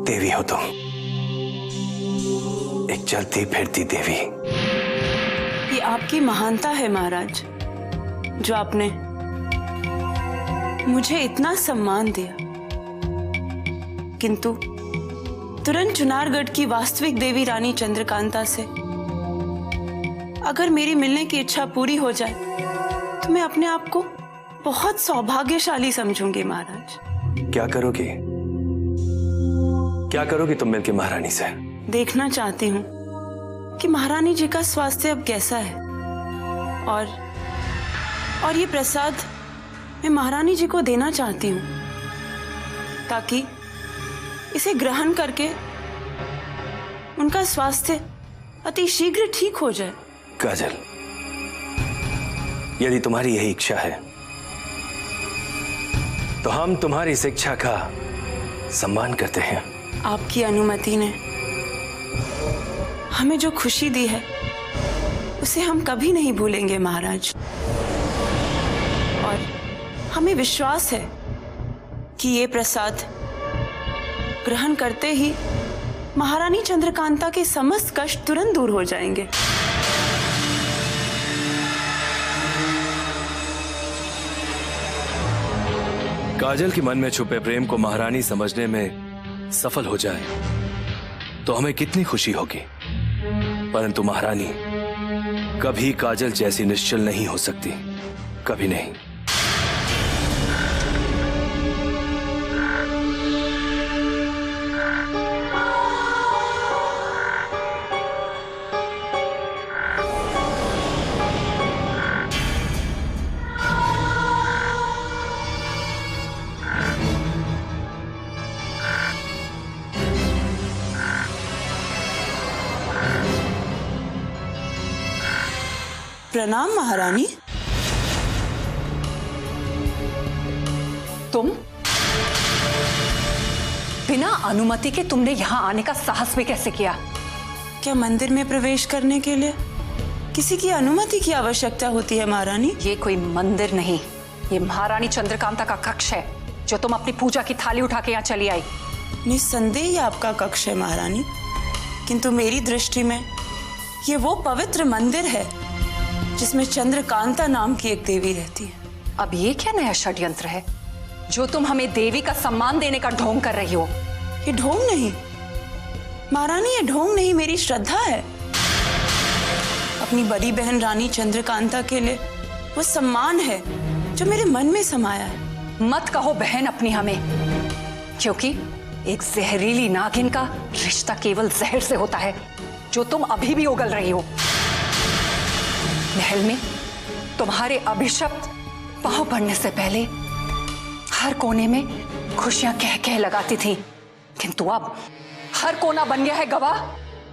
देवी हो तुम, एक चलती फिरती देवी। ये आपकी महानता है महाराज, जो आपने मुझे इतना सम्मान दिया, किंतु तुरंत चुनारगढ़ की वास्तविक देवी रानी चंद्रकांता से अगर मेरी मिलने की इच्छा पूरी हो जाए तो मैं अपने आप को बहुत सौभाग्यशाली समझूंगी महाराज। क्या करोगी? क्या करोगी तुम मिलकर महारानी से? देखना चाहती हूँ कि महारानी जी का स्वास्थ्य अब कैसा है, और ये प्रसाद मैं महारानी जी को देना चाहती हूँ, ताकि इसे ग्रहण करके उनका स्वास्थ्य अति शीघ्र ठीक हो जाए। काजल, यदि तुम्हारी यही इच्छा है तो हम तुम्हारी इस इच्छा का सम्मान करते हैं। आपकी अनुमति ने हमें जो खुशी दी है उसे हम कभी नहीं भूलेंगे महाराज, और हमें विश्वास है कि ये प्रसाद ग्रहण करते ही महारानी चंद्रकांता के समस्त कष्ट तुरंत दूर हो जाएंगे। काजल के मन में छुपे प्रेम को महारानी समझने में सफल हो जाए तो हमें कितनी खुशी होगी, परंतु महारानी कभी काजल जैसी निश्चल नहीं हो सकती, कभी नहीं। प्रणाम महारानी। तुम बिना अनुमति के तुमने यहां आने का साहस भी कैसे किया? क्या मंदिर में प्रवेश करने के लिए किसी की अनुमति की आवश्यकता होती है महारानी? ये कोई मंदिर नहीं, ये महारानी चंद्रकांता का कक्ष है, जो तुम अपनी पूजा की थाली उठा के यहाँ चली आई। निस्संदेह ये आपका कक्ष है महारानी, किंतु मेरी दृष्टि में ये वो पवित्र मंदिर है जिसमें चंद्रकांता नाम की एक देवी रहती है। अब ये क्या नया षड्यंत्र है जो तुम हमें देवी का सम्मान देने का ढोंग कर रही हो? ये ढोंग नहीं महारानी, ये ढोंग नहीं, मेरी श्रद्धा है। अपनी बड़ी बहन रानी चंद्रकांता के लिए वो सम्मान है जो मेरे मन में समाया है। मत कहो बहन अपनी हमें, क्योंकि एक जहरीली नागिन का रिश्ता केवल जहर से होता है, जो तुम अभी भी उगल रही हो। महल में तुम्हारे अभिशप्त पांव पड़ने से पहले हर कोने में खुशियां कह कह लगाती थी, किंतु अब हर कोना बन गया है गवाह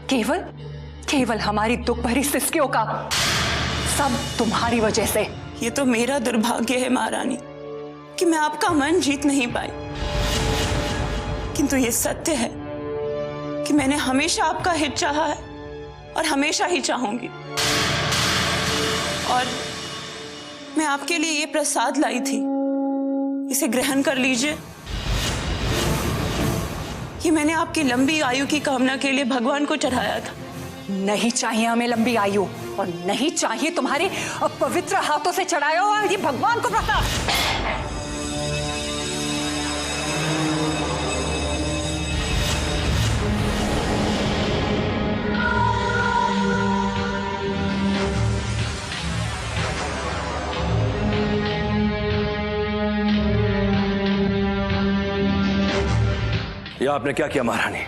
केवल हमारी दुख भरी सिसकियों का। सब तुम्हारी वजह से। ये तो मेरा दुर्भाग्य है महारानी कि मैं आपका मन जीत नहीं पाई, किंतु ये सत्य है कि मैंने हमेशा आपका हित चाहा है और हमेशा ही चाहूंगी। और मैं आपके लिए ये प्रसाद लाई थी, इसे ग्रहण कर लीजिए। ये मैंने आपकी लंबी आयु की कामना के लिए भगवान को चढ़ाया था। नहीं चाहिए हमें लंबी आयु, और नहीं चाहिए तुम्हारे पवित्र हाथों से चढ़ाया हुआ ये भगवान को प्रसाद। यह आपने क्या किया महारानी?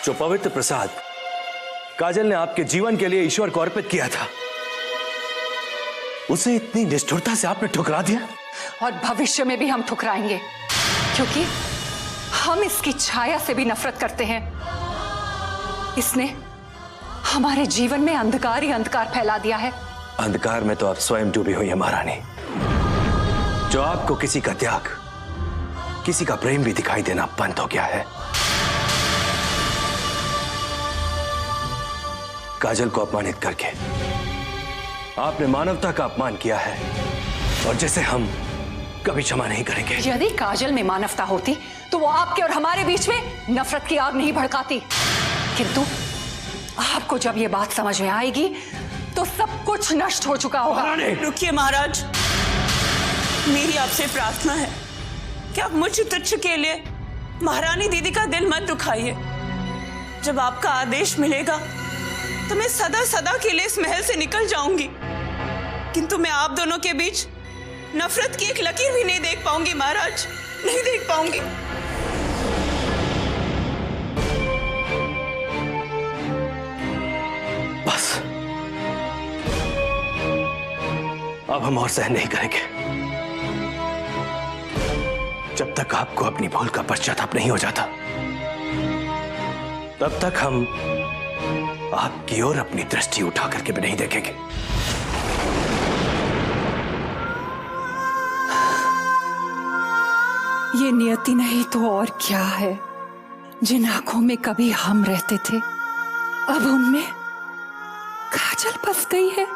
जो पवित्र प्रसाद काजल ने आपके जीवन के लिए ईश्वर को अर्पित किया था, उसे इतनी निष्ठुरता से आपने ठुकरा दिया। और भविष्य में भी हम ठुकराएंगे, क्योंकि हम इसकी छाया से भी नफरत करते हैं। इसने हमारे जीवन में अंधकार ही अंधकार फैला दिया है। अंधकार में तो आप स्वयं डूबी हुई है महारानी। जो आपको किसी का त्याग, किसी का प्रेम भी दिखाई देना बंद हो गया है। काजल को अपमानित करके आपने मानवता का अपमान किया है, और जिसे हम कभी क्षमा नहीं करेंगे। यदि काजल में मानवता होती तो वो आपके और हमारे बीच में नफरत की आग नहीं भड़काती। किंतु आपको जब ये बात समझ में आएगी तो सब कुछ नष्ट हो चुका होगा। रुकिए महाराज, मेरी आपसे प्रार्थना है कि आप मुझ तुच्छ के लिए महारानी दीदी का दिल मत दुखाइए। जब आपका आदेश मिलेगा तो मैं सदा सदा के लिए इस महल से निकल जाऊंगी, किंतु मैं आप दोनों के बीच नफरत की एक लकीर भी नहीं देख पाऊंगी महाराज, नहीं देख पाऊंगी। बस अब हम और सहन नहीं करेंगे। जब तक आपको अपनी भूल का पश्चाताप नहीं हो जाता, तब तक हम आपकी ओर अपनी दृष्टि उठा करके भी नहीं देखेंगे। ये नियति नहीं तो और क्या है। जिन आंखों में कभी हम रहते थे, अब उनमें काजल बस गई है।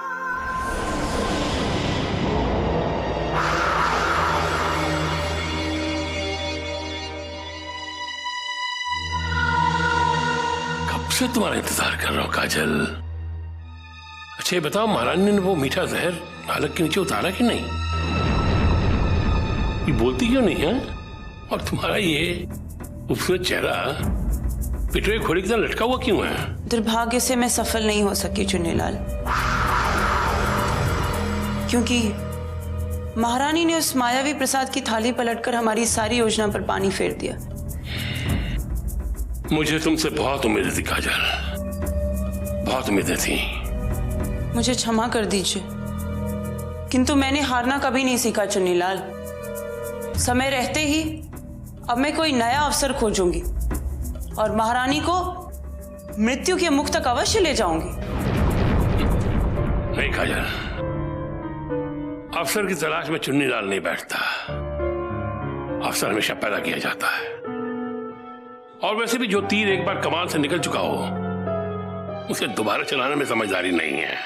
कब से तुम्हारा इंतजार कर रहा हूं काजल। अच्छा ये बताओ, महारानी ने वो मीठा जहर नालक के नीचे उतारा कि नहीं? ये बोलती क्यों नहीं है? और तुम्हारा ये खूबसूरत चेहरा पिटरे घोड़े की तरह लटका हुआ क्यों है? दुर्भाग्य से मैं सफल नहीं हो सकी चुन्नीलाल, क्योंकि महारानी ने उस मायावी प्रसाद की थाली पलटकर हमारी सारी योजना पर पानी फेर दिया। मुझे तुमसे बहुत उम्मीदें थी काजल, बहुत उम्मीदें थी। मुझे क्षमा कर दीजिए, किंतु मैंने हारना कभी नहीं सीखा चुन्नीलाल। समय रहते ही अब मैं कोई नया अवसर खोजूंगी और महारानी को मृत्यु के मुख तक अवश्य ले जाऊंगी। नहीं काजल, अवसर की तलाश में चुन्नीलाल नहीं बैठता। अवसर हमेशा पैदा किया जाता है, और वैसे भी जो तीर एक बार कमान से निकल चुका हो, उसे दोबारा चलाने में समझदारी नहीं है।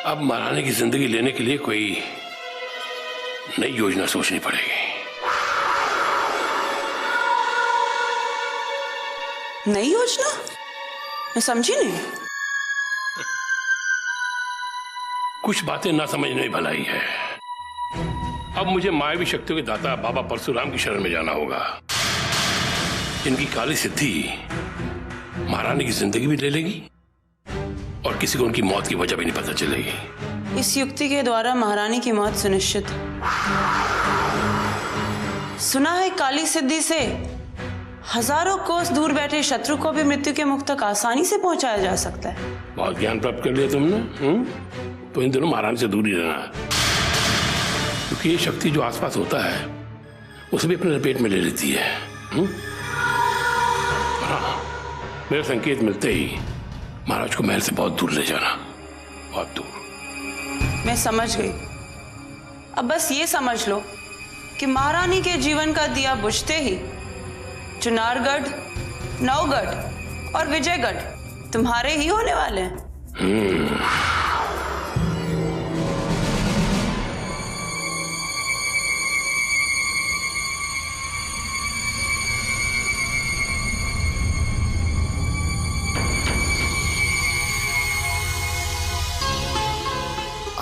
अब महारानी की जिंदगी लेने के लिए कोई नई योजना सोचनी पड़ेगी। नई योजना? मैं समझी नहीं। कुछ बातें ना समझने में भलाई है। अब मुझे मायावी शक्तियों के दाता बाबा परशुराम की शरण में जाना होगा। इनकी काली सिद्धि महारानी की जिंदगी भी ले लेगी और किसी को उनकी मौत की वजह भी नहीं पता चलेगी। इस युक्ति के द्वारा महारानी की मौत सुनिश्चित। सुना है काली सिद्धि से हजारों कोस दूर बैठे शत्रु को भी मृत्यु के मुख तक आसानी से पहुंचाया जा सकता है। बहुत ज्ञान प्राप्त कर लिया तुमने। तो इन दोनों महारानी से दूर ही रहना, क्योंकि ये शक्ति जो आसपास होता है उसे भी अपने लपेट में ले लेती है। हाँ, मेरे संकेत मिलते ही महाराज को महल से बहुत दूर ले जाना, बहुत दूर। मैं समझ गई। अब बस ये समझ लो कि महारानी के जीवन का दिया बुझते ही चुनारगढ़, नवगढ़ और विजयगढ़ तुम्हारे ही होने वाले हैं।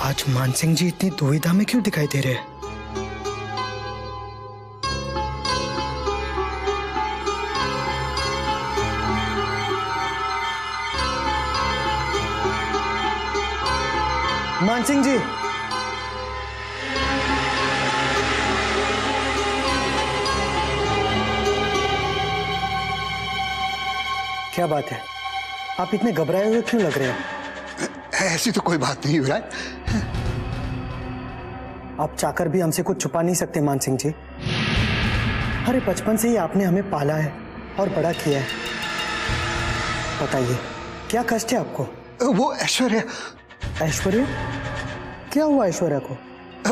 आज मानसिंह जी इतनी दुविधा में क्यों दिखाई दे रहे हैं? मानसिंह जी, क्या बात है, आप इतने घबराए हुए क्यों लग रहे हैं? ऐसी तो कोई बात नहीं युवराज। आप चाहकर भी हमसे कुछ छुपा नहीं सकते मान सिंह जी। अरे बचपन से ही आपने हमें पाला है और बड़ा किया है। बताइए क्या कष्ट है आपको? वो ऐश्वर्या। ऐश्वर्या? क्या हुआ ऐश्वर्या को?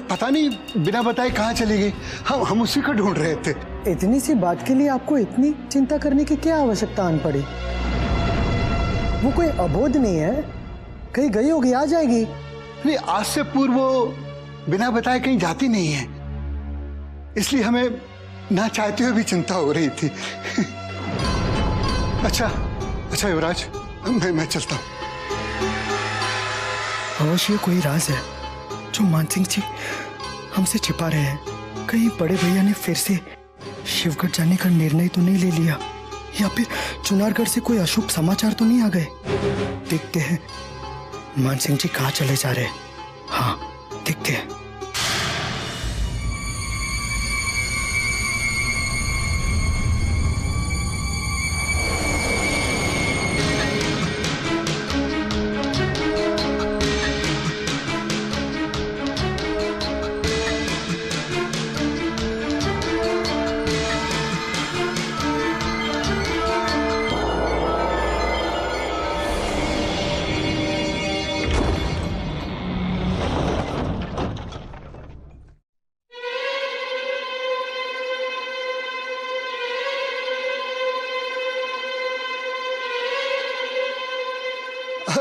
पता नहीं बिना बताए कहाँ चली गई। हम उसी को ढूंढ रहे थे। इतनी सी बात के लिए आपको इतनी चिंता करने की क्या आवश्यकता आन पड़ी? वो कोई अबोध नहीं है, कहीं गई होगी, आ जाएगी। नहीं, आज से पूर्व वो बिना बताए कहीं जाती नहीं है, इसलिए हमें ना चाहते हुए भी चिंता हो रही थी। अच्छा युवराज, मैं चलता हूँ। अवश्य कोई राज है जो मानसिंह जी हमसे छिपा रहे हैं। कहीं बड़े भैया ने फिर से शिवगढ़ जाने का निर्णय तो नहीं ले लिया, या फिर चुनारगढ़ से कोई अशुभ समाचार तो नहीं आ गए? देखते हैं मानसिंह जी कहाँ चले जा रहे हैं। हाँ, देखते हैं।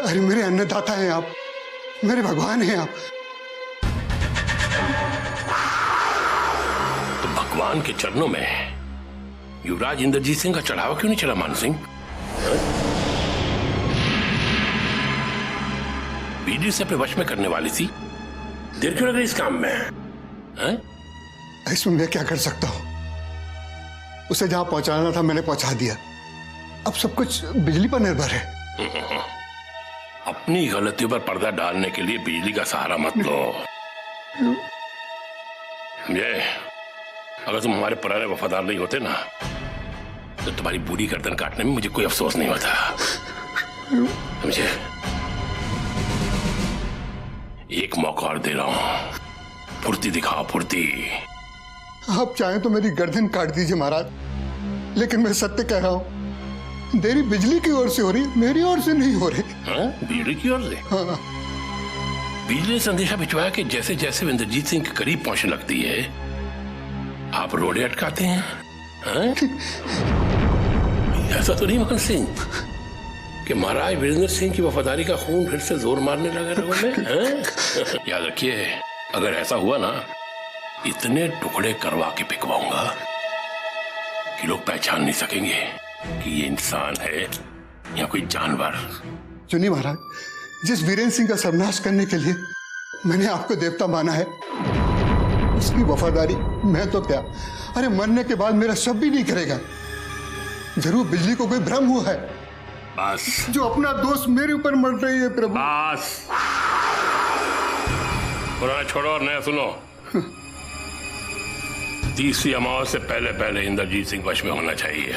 अरे मेरे अन्नदाता हैं आप, मेरे भगवान हैं आप। तो भगवान के चरणों में युवराज इंद्रजीत सिंह का चढ़ावा क्यों नहीं चला मान सिंह? बिजली से अपने वश में करने वाली थी, देर क्यों लग रही इस काम में? इसमें मैं क्या कर सकता हूं? उसे जहां पहुंचाना था मैंने पहुंचा दिया, अब सब कुछ बिजली पर निर्भर है। अपनी गलतियों पर पर्दा डालने के लिए बिजली का सहारा मत लो। समझे? अगर तुम हमारे पुराने वफादार नहीं होते ना, तो तुम्हारी बुरी गर्दन काटने में मुझे कोई अफसोस नहीं होता। समझे? एक मौका और दे रहा हूं, फुर्ती दिखाओ, फुर्ती। आप चाहें तो मेरी गर्दन काट दीजिए महाराज, लेकिन मैं सत्य कह रहा हूं, देरी बिजली की ओर से हो रही, मेरी ओर से नहीं हो रही। बिजली की ओर से? हाँ। बिजली ने संदेशा भिजवाया कि जैसे जैसे इंद्रजीत सिंह के करीब पहुंचने लगती है, आप रोड़े अटकाते हैं। ऐसा तो नहीं मान सिंह कि महाराज वीरेंद्र सिंह की वफादारी का खून फिर से जोर मारने लगा लोगों में? याद रखिए, अगर ऐसा हुआ ना, इतने टुकड़े करवा के पिकवाऊंगा कि लोग पहचान नहीं सकेंगे कि ये इंसान है या कोई जानवर। सुनिए महाराज, जिस वीरेंद्र सिंह का सर्वनाश करने के लिए मैंने आपको देवता माना है, उसकी वफादारी मैं तो क्या, अरे मरने के बाद मेरा शव भी नहीं करेगा। जरूर बिजली को कोई भ्रम हुआ है, बस जो अपना दोस्त मेरे ऊपर मर रही है प्रभु। बस पुराना छोड़ो और नया सुनो। 30वीं अमावस से पहले पहले इंद्रजीत सिंह वश में होना चाहिए,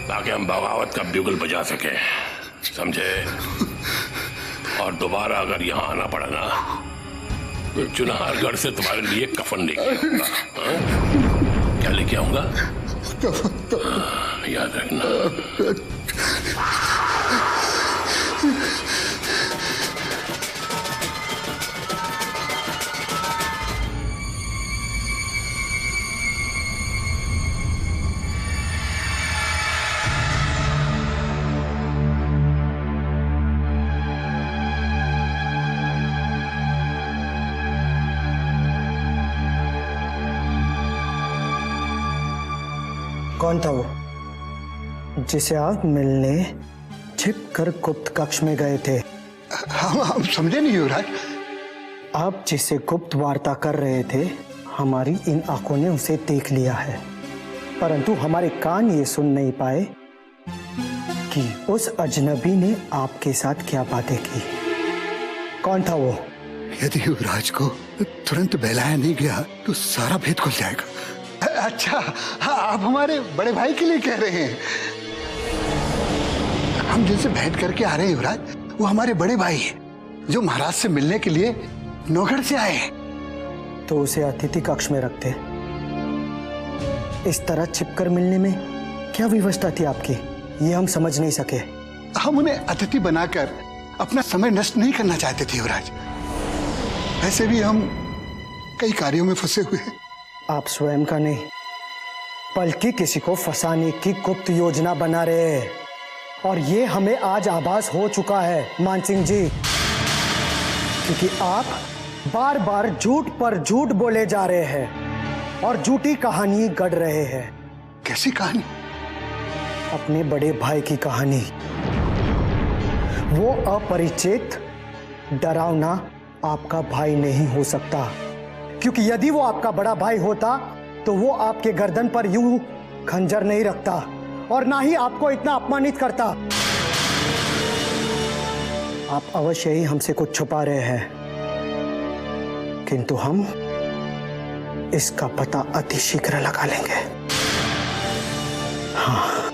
ताकि हम बगावत का ब्यूगल बजा सके। समझे? और दोबारा अगर यहाँ आना पड़ा ना, तो चुनारगढ़ से तुम्हारे लिए कफन लेके आऊंगा। क्या लेके आऊंगा? याद रखना। कौन था वो जिसे आप मिलने छिप कर गुप्त कक्ष में गए थे? हम समझे नहीं युवराज। आप जिसे गुप्त वार्ता कर रहे थे, हमारी इन आंखों ने उसे देख लिया है, परंतु हमारे कान ये सुन नहीं पाए कि उस अजनबी ने आपके साथ क्या बातें की। कौन था वो? यदि युवराज को तुरंत बहलाया नहीं गया तो सारा भेद खुल जाएगा। अच्छा, हाँ, आप हमारे बड़े भाई के लिए कह रहे हैं। हम जिनसे भेंट करके आ रहे हैं युवराज, वो हमारे बड़े भाई हैं, जो महाराज से मिलने के लिए नौगढ़ से आए हैं। तो उसे अतिथि कक्ष में रखते। इस तरह छिपकर मिलने में क्या विवशता थी आपकी, ये हम समझ नहीं सके। हम उन्हें अतिथि बनाकर अपना समय नष्ट नहीं करना चाहते थे युवराज। वैसे भी हम कई कार्यों में फंसे हुए हैं। आप स्वयं का नहीं, बल्कि किसी को फंसाने की गुप्त योजना बना रहे हैं, और ये हमें आज आभास हो चुका है मानसिंह जी, क्योंकि आप बार बार झूठ पर झूठ बोले जा रहे हैं और झूठी कहानी गढ़ रहे हैं। कैसी कहानी? अपने बड़े भाई की कहानी। वो अपरिचित डरावना आपका भाई नहीं हो सकता, क्योंकि यदि वो आपका बड़ा भाई होता तो वो आपके गर्दन पर यूं खंजर नहीं रखता और ना ही आपको इतना अपमानित करता। आप अवश्य ही हमसे कुछ छुपा रहे हैं, किंतु हम इसका पता अति शीघ्र लगा लेंगे। हाँ।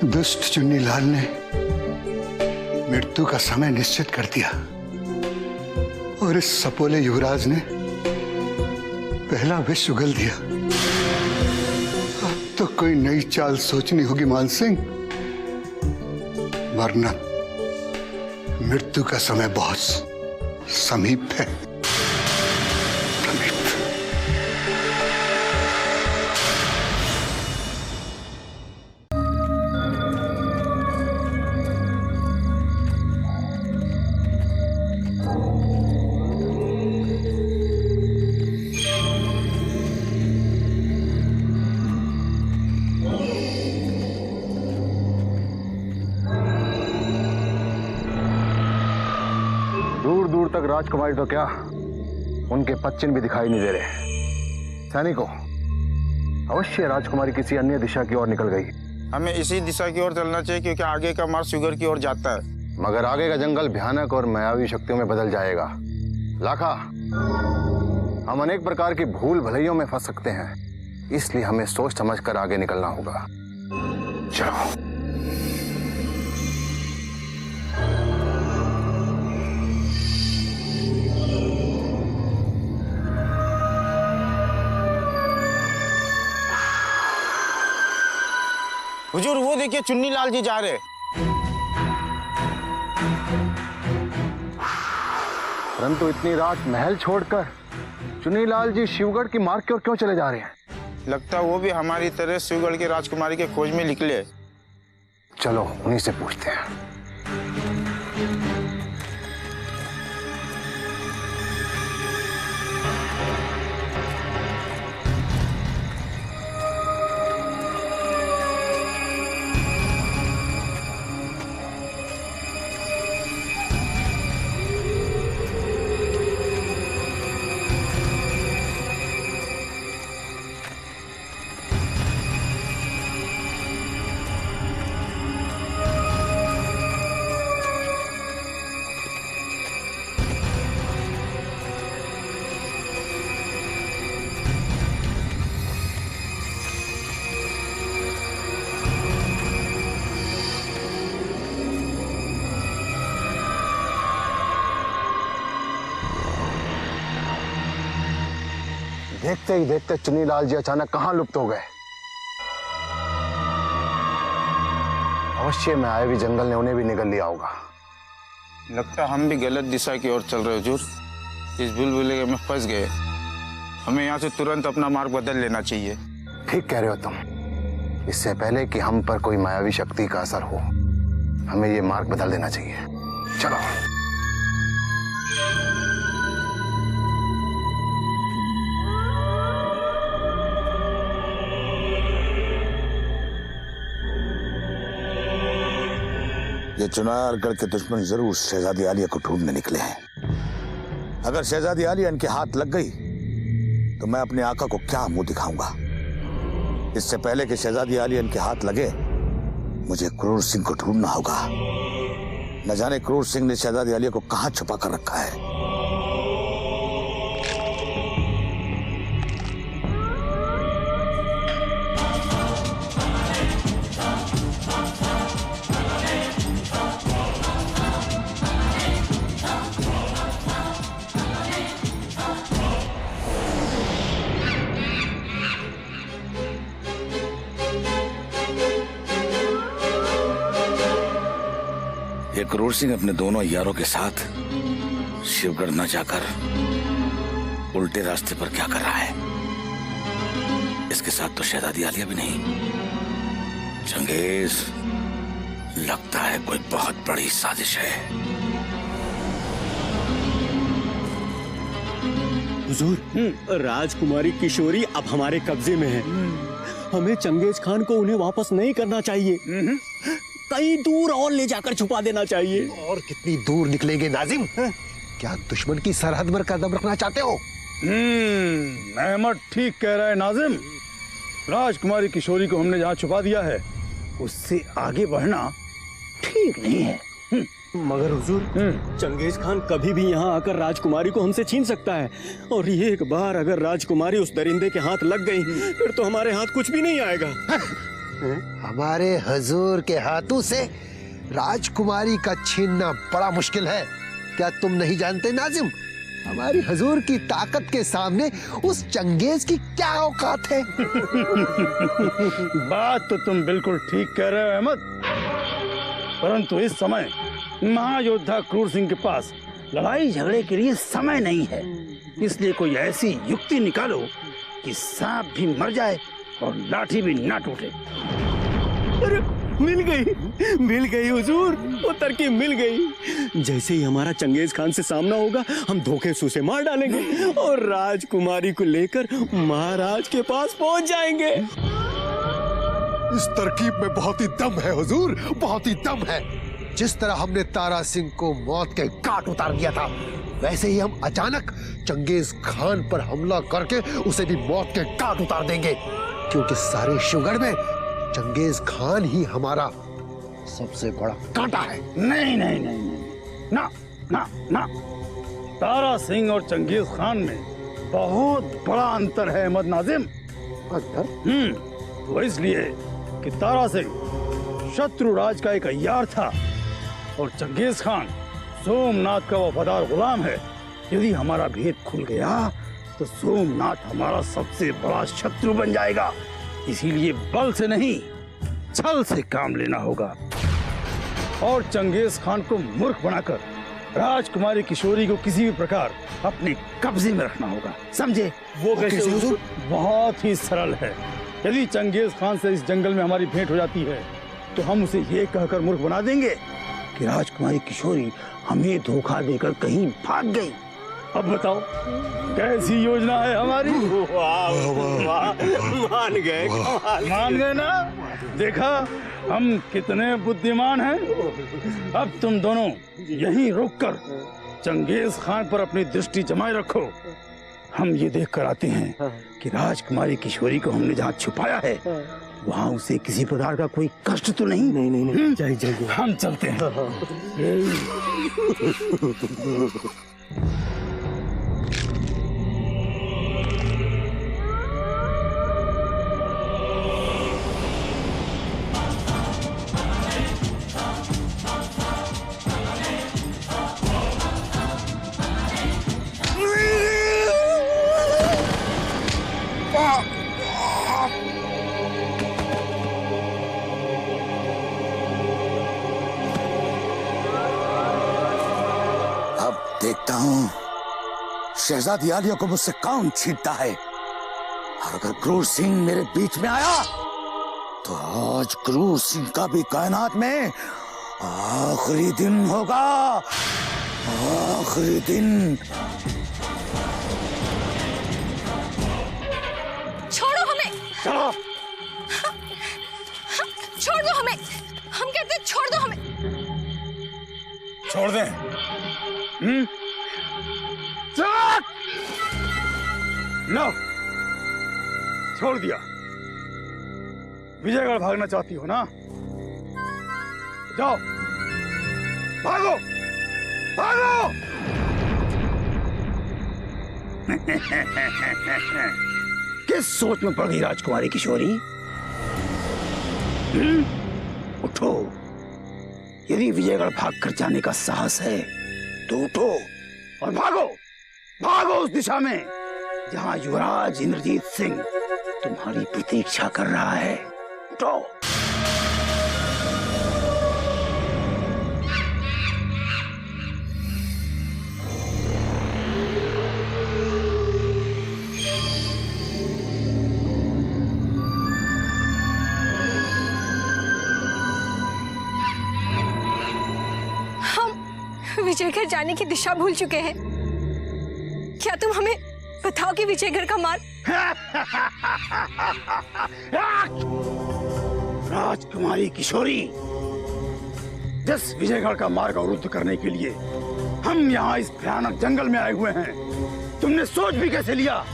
दुष्ट चुन्नीलाल ने मृत्यु का समय निश्चित कर दिया और इस सपोले युवराज ने पहला विष उगल दिया। अब तो कोई नई चाल सोचनी होगी मानसिंह, वरना मृत्यु का समय बहुत समीप है। दूर दूर तक राजकुमारी तो क्या, उनके पश्चिम भी दिखाई नहीं दे रहे। सैनिकों, अवश्य राजकुमारी किसी अन्य दिशा की ओर निकल गई। हमें इसी दिशा की ओर चलना चाहिए, क्योंकि आगे का मार्ग शुगर की ओर जाता है। मगर आगे का जंगल भयानक और मायावी शक्तियों में बदल जाएगा। लाखा, हम अनेक प्रकार की भूल भलाइयों में फंस सकते हैं, इसलिए हमें सोच समझकर आगे निकलना होगा। चलो। हुजूर, वो देखिए चुन्नीलाल जी जा रहे। परंतु इतनी रात महल छोड़कर चुन्नीलाल जी शिवगढ़ की मार्ग की ओर क्यों चले जा रहे हैं? लगता है वो भी हमारी तरह शिवगढ़ की राजकुमारी के खोज में निकले। चलो उन्हीं से पूछते हैं। देखते ही देखते चुन्नीलाल जी अचानक कहां लुप्त हो गए। अवश्य में आए भी जंगल ने उन्हें भी निगल लिया होगा। लगता हम भी गलत दिशा की ओर चल रहे हुजूर। इस भूल-भुलैया में फंस गए। हमें यहाँ से तुरंत अपना मार्ग बदल लेना चाहिए। ठीक कह रहे हो तुम। इससे पहले कि हम पर कोई मायावी शक्ति का असर हो, हमें ये मार्ग बदल देना चाहिए। चलो। ये चुनारगढ़ के दुश्मन जरूर शहजादी आलिया को ढूंढने निकले हैं। अगर शहजादी आलिया इनके हाथ लग गई तो मैं अपने आका को क्या मुंह दिखाऊंगा। इससे पहले कि शहजादी आलिया इनके हाथ लगे, मुझे क्रूर सिंह को ढूंढना होगा। न जाने क्रूर सिंह ने शहजादी आलिया को कहां छुपा कर रखा है। क्रूर सिंह अपने दोनों यारों के साथ शिवगढ़ न जाकर उल्टे रास्ते पर क्या कर रहा है? इसके साथ तो शहजादी आलिया भी नहीं। चंगेज, लगता है कोई बहुत बड़ी साजिश है। हुजूर, राजकुमारी किशोरी अब हमारे कब्जे में है। हमें चंगेज खान को उन्हें वापस नहीं करना चाहिए, कहीं दूर और ले जाकर छुपा देना चाहिए। और कितनी दूर निकलेंगे नाजिम? क्या दुश्मन की सरहद पर कदम रखना चाहते हो? अहमद ठीक कह रहा है नाजिम। राजकुमारी किशोरी को हमने जहाँ छुपा दिया है उससे आगे बढ़ना ठीक नहीं है। मगर हुजूर, चंगेज खान कभी भी यहाँ आकर राजकुमारी को हमसे छीन सकता है, और ये एक बार अगर राजकुमारी उस दरिंदे के हाथ लग गई फिर तो हमारे हाथ कुछ भी नहीं आएगा। हमारे हुजूर के हाथों से राजकुमारी का छीनना बड़ा मुश्किल है। क्या तुम नहीं जानते नाजिम, हमारी हुजूर की ताकत के सामने उस चंगेज की क्या औकात है? बात तो तुम बिल्कुल ठीक कह रहे हो अहमद, परंतु इस समय महायोद्धा क्रूर सिंह के पास लड़ाई झगड़े के लिए समय नहीं है। इसलिए कोई ऐसी युक्ति निकालो कि सांप भी मर जाए और लाठी भी ना टूटे। अरे मिल गई हुजूर, वो तरकीब मिल गई। जैसे ही हमारा चंगेज खान से सामना होगा हम धोखे से मार डालेंगे और राजकुमारी को लेकर महाराज के पास पहुंच जाएंगे। इस तरकीब में बहुत ही दम है हुजूर, बहुत ही दम है। जिस तरह हमने तारा सिंह को मौत के घाट उतार दिया था, वैसे ही हम अचानक चंगेज खान पर हमला करके उसे भी मौत के घाट उतार देंगे, क्योंकि सारे शिवगढ़ में चंगेज खान ही हमारा सबसे बड़ा कांटा है। नहीं नहीं नहीं नहीं, ना ना ना, तारा सिंह और चंगेज खान में बहुत बड़ा अंतर है अहमद नाजिम। अंतर? वो इसलिए कि तारा सिंह शत्रुराज का एक अय्यार था और चंगेज खान सोमनाथ का वफादार गुलाम है। यदि हमारा भेद खुल गया तो सोमनाथ हमारा सबसे बड़ा शत्रु बन जाएगा। इसीलिए बल से नहीं, छल से काम लेना होगा और चंगेज खान को मूर्ख बनाकर राजकुमारी किशोरी को किसी भी प्रकार अपने कब्जे में रखना होगा, समझे? वो कैसे हुजूर? बहुत ही सरल है। यदि चंगेज खान से इस जंगल में हमारी भेंट हो जाती है तो हम उसे ये कहकर मूर्ख बना देंगे कि राजकुमारी किशोरी हमें धोखा देकर कहीं भाग गई। अब बताओ कैसी योजना है हमारी? मान गए ना? देखा हम कितने बुद्धिमान हैं। अब तुम दोनों यहीं रुककर चंगेज खान पर अपनी दृष्टि जमाए रखो। हम ये देख कर आते हैं कि राजकुमारी किशोरी को हमने जहाँ छुपाया है वहाँ उसे किसी प्रकार का कोई कष्ट तो नहीं? नहीं, जाइए। हम चलते हैं। देखता हूं शहजादी आलिया को मुझसे कौन छीनता है, और अगर क्रूर सिंह मेरे बीच में आया तो आज क्रूर सिंह का भी कायनात में आखिरी दिन होगा, आखिरी दिन। छोड़ो हमें, चलो छोड़ दो हमें, हम कहते हैं छोड़ दो हमें। छोड़ दें? लो, छोड़ दिया। विजयगढ़ भागना चाहती हो ना? जाओ, भागो भागो। किस सोच में पड़ गई राजकुमारी किशोरी? उठो, यदि विजयगढ़ भागकर जाने का साहस है तो उठो और भागो, भागो उस दिशा में जहां युवराज इंद्रजीत सिंह तुम्हारी प्रतीक्षा कर रहा है। उठो। विजयघर जाने की दिशा भूल चुके हैं। क्या तुम हमें बताओ कि विजयघर का मार्ग? राजकुमारी किशोरी, जिस विजयगढ़ का मार्ग अवरुद्ध करने के लिए हम यहाँ इस भयानक जंगल में आए हुए हैं, तुमने सोच भी कैसे लिया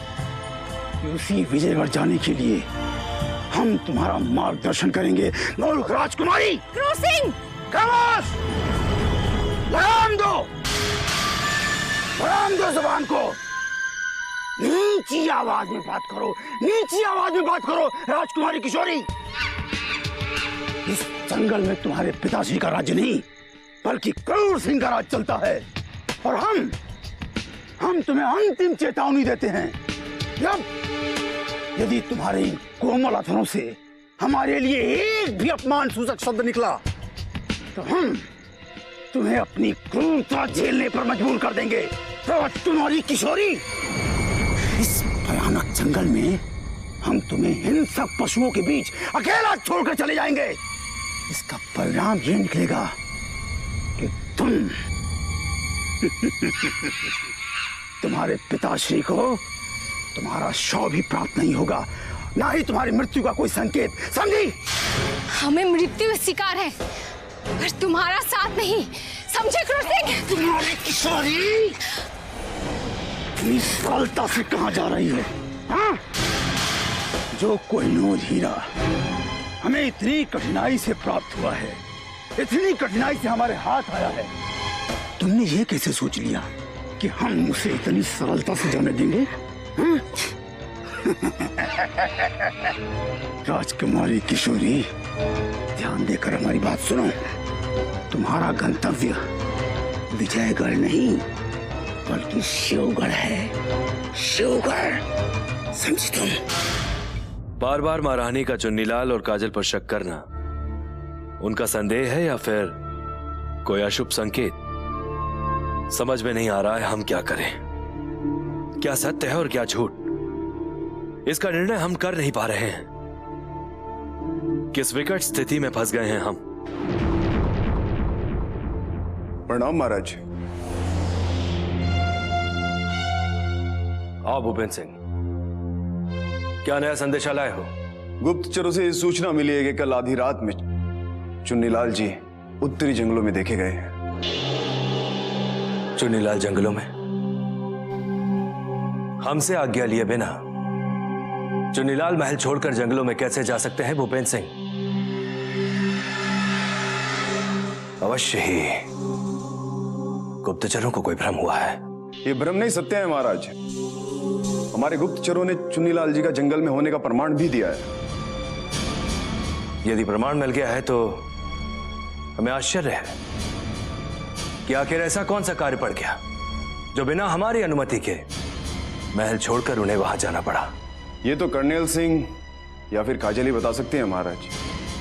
कि उसी विजयगढ़ जाने के लिए हम तुम्हारा मार्गदर्शन करेंगे? मूर्ख राजकुमारी! क्रूर सिंह! खामोश! लगाम दो जुबान को। नीची आवाज में बात करो, नीची आवाज में बात करो राजकुमारी किशोरी। इस जंगल में तुम्हारे पिताश्री का राज्य नहीं, बल्कि क्रूर सिंह का राज चलता है। और हम तुम्हें अंतिम चेतावनी देते हैं, यदि तुम्हारे इन कोमल अथरों से हमारे लिए एक भी अपमान सूचक शब्द निकला तो हम तुम्हें अपनी क्रूरता झेलने पर मजबूर कर देंगे। राजकुमारी किशोरी, इस भयानक जंगल में हम तुम्हें हिंसक पशुओं के बीच अकेला छोड़कर चले जाएंगे। इसका परिणाम ये निकलेगा कि तुम्हारे पिताश्री को तुम्हारा शव भी प्राप्त नहीं होगा, ना ही तुम्हारी मृत्यु का कोई संकेत। समझी? हमें मृत्यु स्वीकार है, पर तुम्हारा साथ नहीं। समझे क्रूर सिंह? तुम्हारी किशोरी इतनी सरलता से कहां जा रही है? हाँ? जो कोहिनूर हीरा हमें इतनी कठिनाई से प्राप्त हुआ है, इतनी कठिनाई से हमारे हाथ आया है, तुमने ये कैसे सोच लिया कि हम उसे इतनी सरलता से जाने देंगे? हाँ? राजकुमारी किशोरी, ध्यान देकर हमारी बात सुनो। तुम्हारा गंतव्य विजयगढ़ नहीं, बल्कि शिवगढ़ है। शिवगढ़, समझी तुम? बार बार महारानी का चुन्नीलाल और काजल पर शक करना उनका संदेह है या फिर कोई अशुभ संकेत? समझ में नहीं आ रहा है हम क्या करें। क्या सत्य है और क्या झूठ, इसका निर्णय हम कर नहीं पा रहे हैं। किस विकट स्थिति में फंस गए हैं हम। प्रणाम महाराज। आओ भूपेंद्र सिंह, क्या नया संदेशा लाए हो? गुप्तचरों से सूचना मिली है कि कल आधी रात में चुन्नीलाल जी उत्तरी जंगलों में देखे गए हैं। चुन्नीलाल जंगलों में? हमसे आज्ञा लिए बिना चुन्नीलाल महल छोड़कर जंगलों में कैसे जा सकते हैं भूपेंद्र सिंह? अवश्य ही गुप्तचरों को कोई भ्रम हुआ है। ये भ्रम नहीं, सत्य है महाराज। हमारे गुप्तचरों ने चुन्नीलाल जी का जंगल में होने का प्रमाण भी दिया है। यदि प्रमाण मिल गया है तो हमें आश्चर्य है कि आखिर ऐसा कौन सा कार्य पड़ गया जो बिना हमारी अनुमति के महल छोड़कर उन्हें वहां जाना पड़ा। ये तो कर्नल सिंह या फिर काजल ही बता सकते हैं महाराज,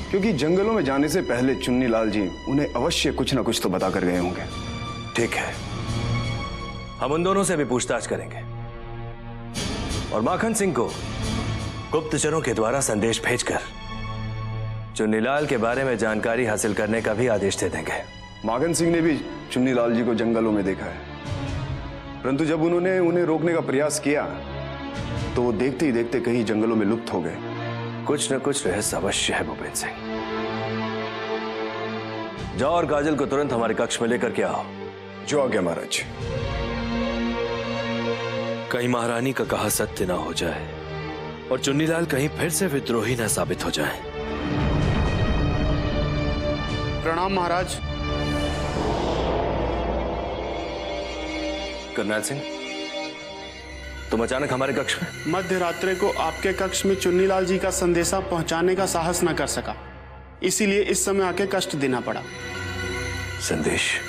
क्योंकि जंगलों में जाने से पहले चुन्नीलाल जी उन्हें अवश्य कुछ ना कुछ तो बता कर गए होंगे। ठीक है, हम उन दोनों से भी पूछताछ करेंगे और माखन सिंह को गुप्तचरों के द्वारा संदेश भेजकर चुन्नीलाल के बारे में जानकारी हासिल करने का भी आदेश दे देंगे। माखन सिंह ने भी चुन्नीलाल जी को जंगलों में देखा है, परंतु जब उन्होंने उन्हें रोकने का प्रयास किया तो वो देखते ही देखते कहीं जंगलों में लुप्त हो गए। कुछ न कुछ रहस्य अवश्य है भूपेंद्र सिंह। जाओ और काजल को तुरंत हमारे कक्ष में लेकर के आओ। जो आ गया महाराज। कहीं महारानी का कहा सत्य ना हो जाए और चुन्नीलाल कहीं फिर से विद्रोही न साबित हो जाए। प्रणाम महाराज। कर्नल सिंह, तुम अचानक हमारे कक्ष में? मध्य रात्रि को आपके कक्ष में चुन्नीलाल जी का संदेशा पहुंचाने का साहस न कर सका, इसीलिए इस समय आके कष्ट देना पड़ा। संदेश?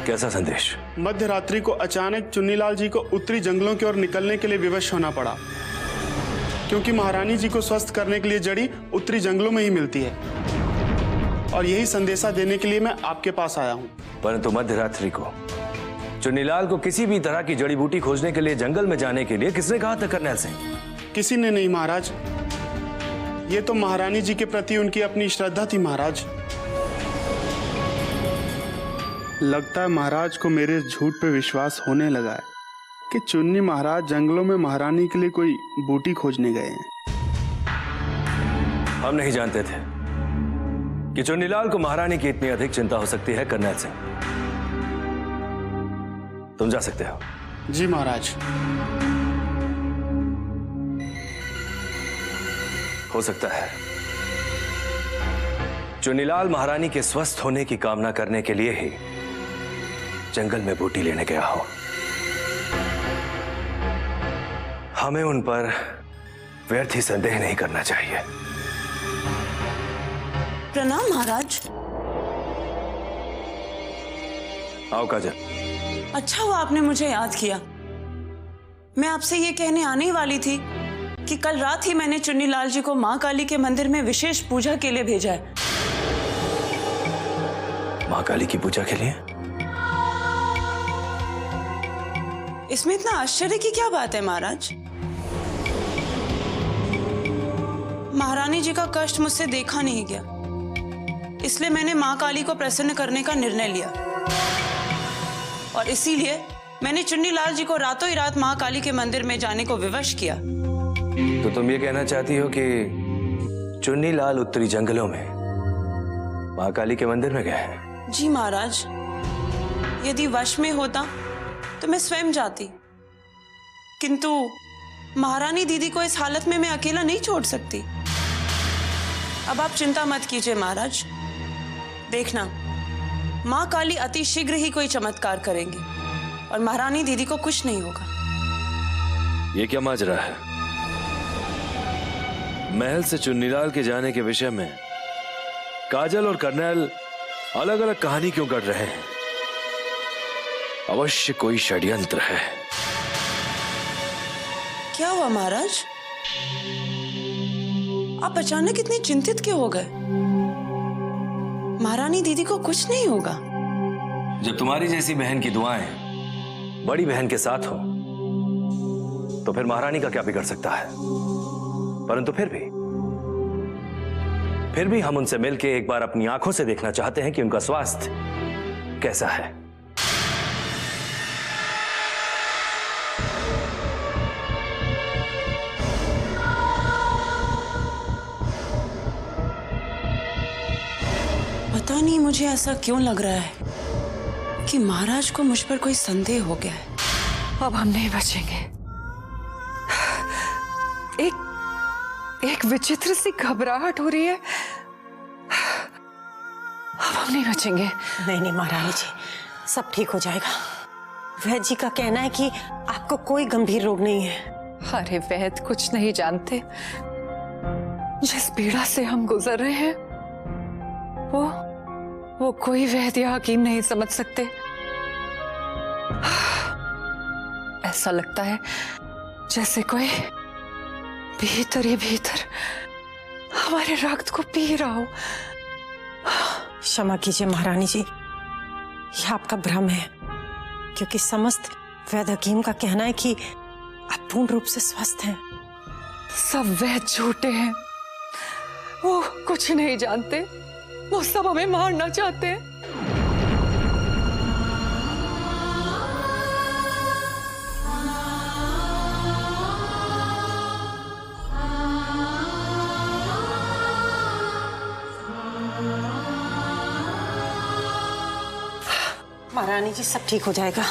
कैसा संदेश? मध्य रात्रि को अचानक चुन्नीलाल जी को उत्तरी जंगलों की ओर निकलने के लिए विवश होना पड़ा, क्योंकि महारानी जी को स्वस्थ करने के लिए जड़ी उत्तरी जंगलों में ही मिलती है, और यही संदेशा देने के लिए मैं आपके पास आया हूँ। परंतु मध्य रात्रि को चुन्नीलाल को किसी भी तरह की जड़ी बूटी खोजने के लिए जंगल में जाने के लिए किसने कहा था कर्नल सिंह? किसी ने नहीं महाराज, ये तो महारानी जी के प्रति उनकी अपनी श्रद्धा थी महाराज। लगता है महाराज को मेरे इस झूठ पे विश्वास होने लगा है कि चुन्नी महाराज जंगलों में महारानी के लिए कोई बूटी खोजने गए हैं। हम नहीं जानते थे कि चुन्नीलाल को महारानी की इतनी अधिक चिंता हो सकती है। कर्नल सिंह, तुम जा सकते हो। जी महाराज। हो सकता है चुन्नीलाल महारानी के स्वस्थ होने की कामना करने के लिए ही जंगल में बूटी लेने गया हो। हमें उन पर व्यर्थ ही संदेह नहीं करना चाहिए। प्रणाम महाराज। आओ काजल। अच्छा हुआ आपने मुझे याद किया। मैं आपसे ये कहने आने ही वाली थी कि कल रात ही मैंने चुन्नीलाल जी को मां काली के मंदिर में विशेष पूजा के लिए भेजा है। मां काली की पूजा के लिए? इसमें इतना आश्चर्य की क्या बात है महाराज? महारानी जी का कष्ट मुझसे देखा नहीं गया, इसलिए मैंने मां काली को प्रसन्न करने का निर्णय लिया और इसीलिए मैंने चुन्नीलाल जी को रातों ही रात मां काली के मंदिर में जाने को विवश किया। तो तुम ये कहना चाहती हो कि चुन्नीलाल उत्तरी जंगलों में मां काली के मंदिर में गए हैं? जी महाराज, यदि वश में होता तो मैं स्वयं जाती, किंतु महारानी दीदी को इस हालत में मैं अकेला नहीं छोड़ सकती। अब आप चिंता मत कीजिए महाराज, देखना मां काली अति शीघ्र ही कोई चमत्कार करेंगी और महारानी दीदी को कुछ नहीं होगा। ये क्या माजरा है? महल से चुन्नीलाल के जाने के विषय में काजल और कर्नल अलग अलग कहानी क्यों कर रहे हैं? अवश्य कोई षड्यंत्र है। क्या हुआ महाराज? आप अचानक इतने चिंतित क्यों हो गए? महारानी दीदी को कुछ नहीं होगा। जब तुम्हारी जैसी बहन की दुआएं बड़ी बहन के साथ हो तो फिर महारानी का क्या बिगड़ सकता है? परंतु फिर भी हम उनसे मिलकर एक बार अपनी आंखों से देखना चाहते हैं कि उनका स्वास्थ्य कैसा है। पता नहीं मुझे ऐसा क्यों लग रहा है कि महाराज को मुझ पर कोई संदेह हो गया है। अब हम नहीं बचेंगे। एक विचित्र सी घबराहट हो रही है। अब हम नहीं बचेंगे। नहीं महारानी जी, सब ठीक हो जाएगा। वैद्य जी का कहना है कि आपको कोई गंभीर रोग नहीं है। अरे वैद्य कुछ नहीं जानते। जिस पीड़ा से हम गुजर रहे हैं वो कोई वैद्य या हकीम नहीं समझ सकते। ऐसा लगता है जैसे कोई भीतर ही भीतर हमारे रक्त को पी रहा हो। क्षमा कीजिए महारानी जी, यह आपका भ्रम है, क्योंकि समस्त वैद्य हकीम का कहना है कि आप पूर्ण रूप से स्वस्थ हैं। सब वैद्य झूठे हैं। वो कुछ नहीं जानते। वो सब हमें मारना चाहते हैं। महारानी जी, सब ठीक हो जाएगा।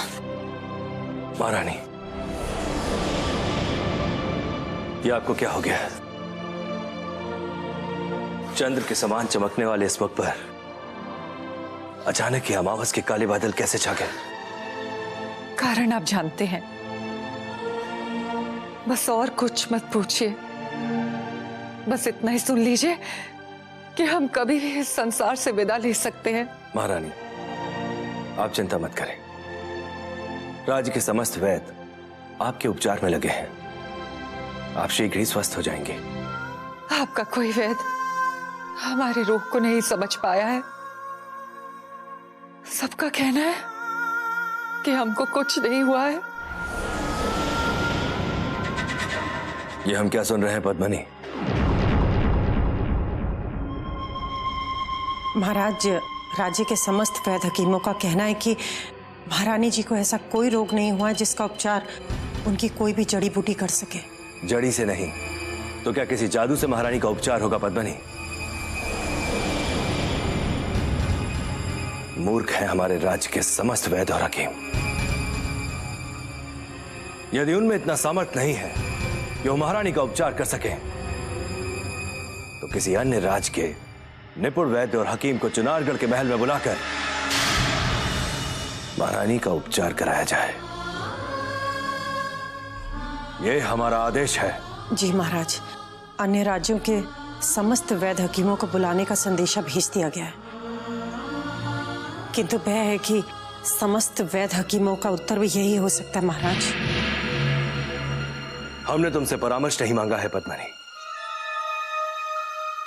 महारानी, ये आपको क्या हो गया है? चंद्र के समान चमकने वाले इस मुख पर अचानक ही अमावस के काले बादल कैसे छा गए? कारण आप जानते हैं। बस और कुछ मत पूछिए। बस इतना ही सुन लीजिए कि हम कभी भी इस संसार से विदा ले सकते हैं। महारानी, आप चिंता मत करें। राज्य के समस्त वैद्य आपके उपचार में लगे हैं। आप शीघ्र ही स्वस्थ हो जाएंगे। आपका कोई वैद्य हमारे रोग को नहीं समझ पाया है। सबका कहना है कि हमको कुछ नहीं हुआ है। ये हम क्या सुन रहे हैं पद्मनी? महाराज, राज्य के समस्त वैद्य हकीमों का कहना है कि महारानी जी को ऐसा कोई रोग नहीं हुआ जिसका उपचार उनकी कोई भी जड़ी बूटी कर सके। जड़ी से नहीं तो क्या किसी जादू से महारानी का उपचार होगा पद्मनी? मूर्ख है हमारे राज्य के समस्त वैद्य और हकीम। यदि उनमें इतना सामर्थ्य नहीं है कि वो महारानी का उपचार कर सके, तो किसी अन्य राज्य के निपुण वैद्य और हकीम को चुनारगढ़ के महल में बुलाकर महारानी का उपचार कराया जाए। यह हमारा आदेश है। जी महाराज, अन्य राज्यों के समस्त वैद्य हकीमों को बुलाने का संदेशा भेज दिया गया है, किंतु वह है कि समस्त वैद्य हकीमों का उत्तर भी यही हो सकता है महाराज। हमने तुमसे परामर्श नहीं मांगा है पद्मनी।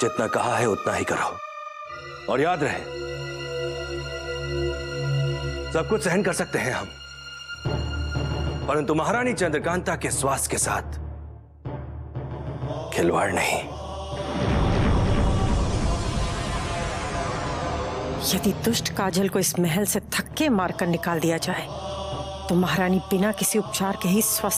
जितना कहा है उतना ही करो, और याद रहे सब कुछ सहन कर सकते हैं हम, परंतु महारानी चंद्रकांता के स्वास्थ्य के साथ खिलवाड़ नहीं। यदि दुष्ट काजल को इस महल से धक्के मारकर निकाल दिया जाए तो महारानी बिना किसी उपचार के ही स्वस्थ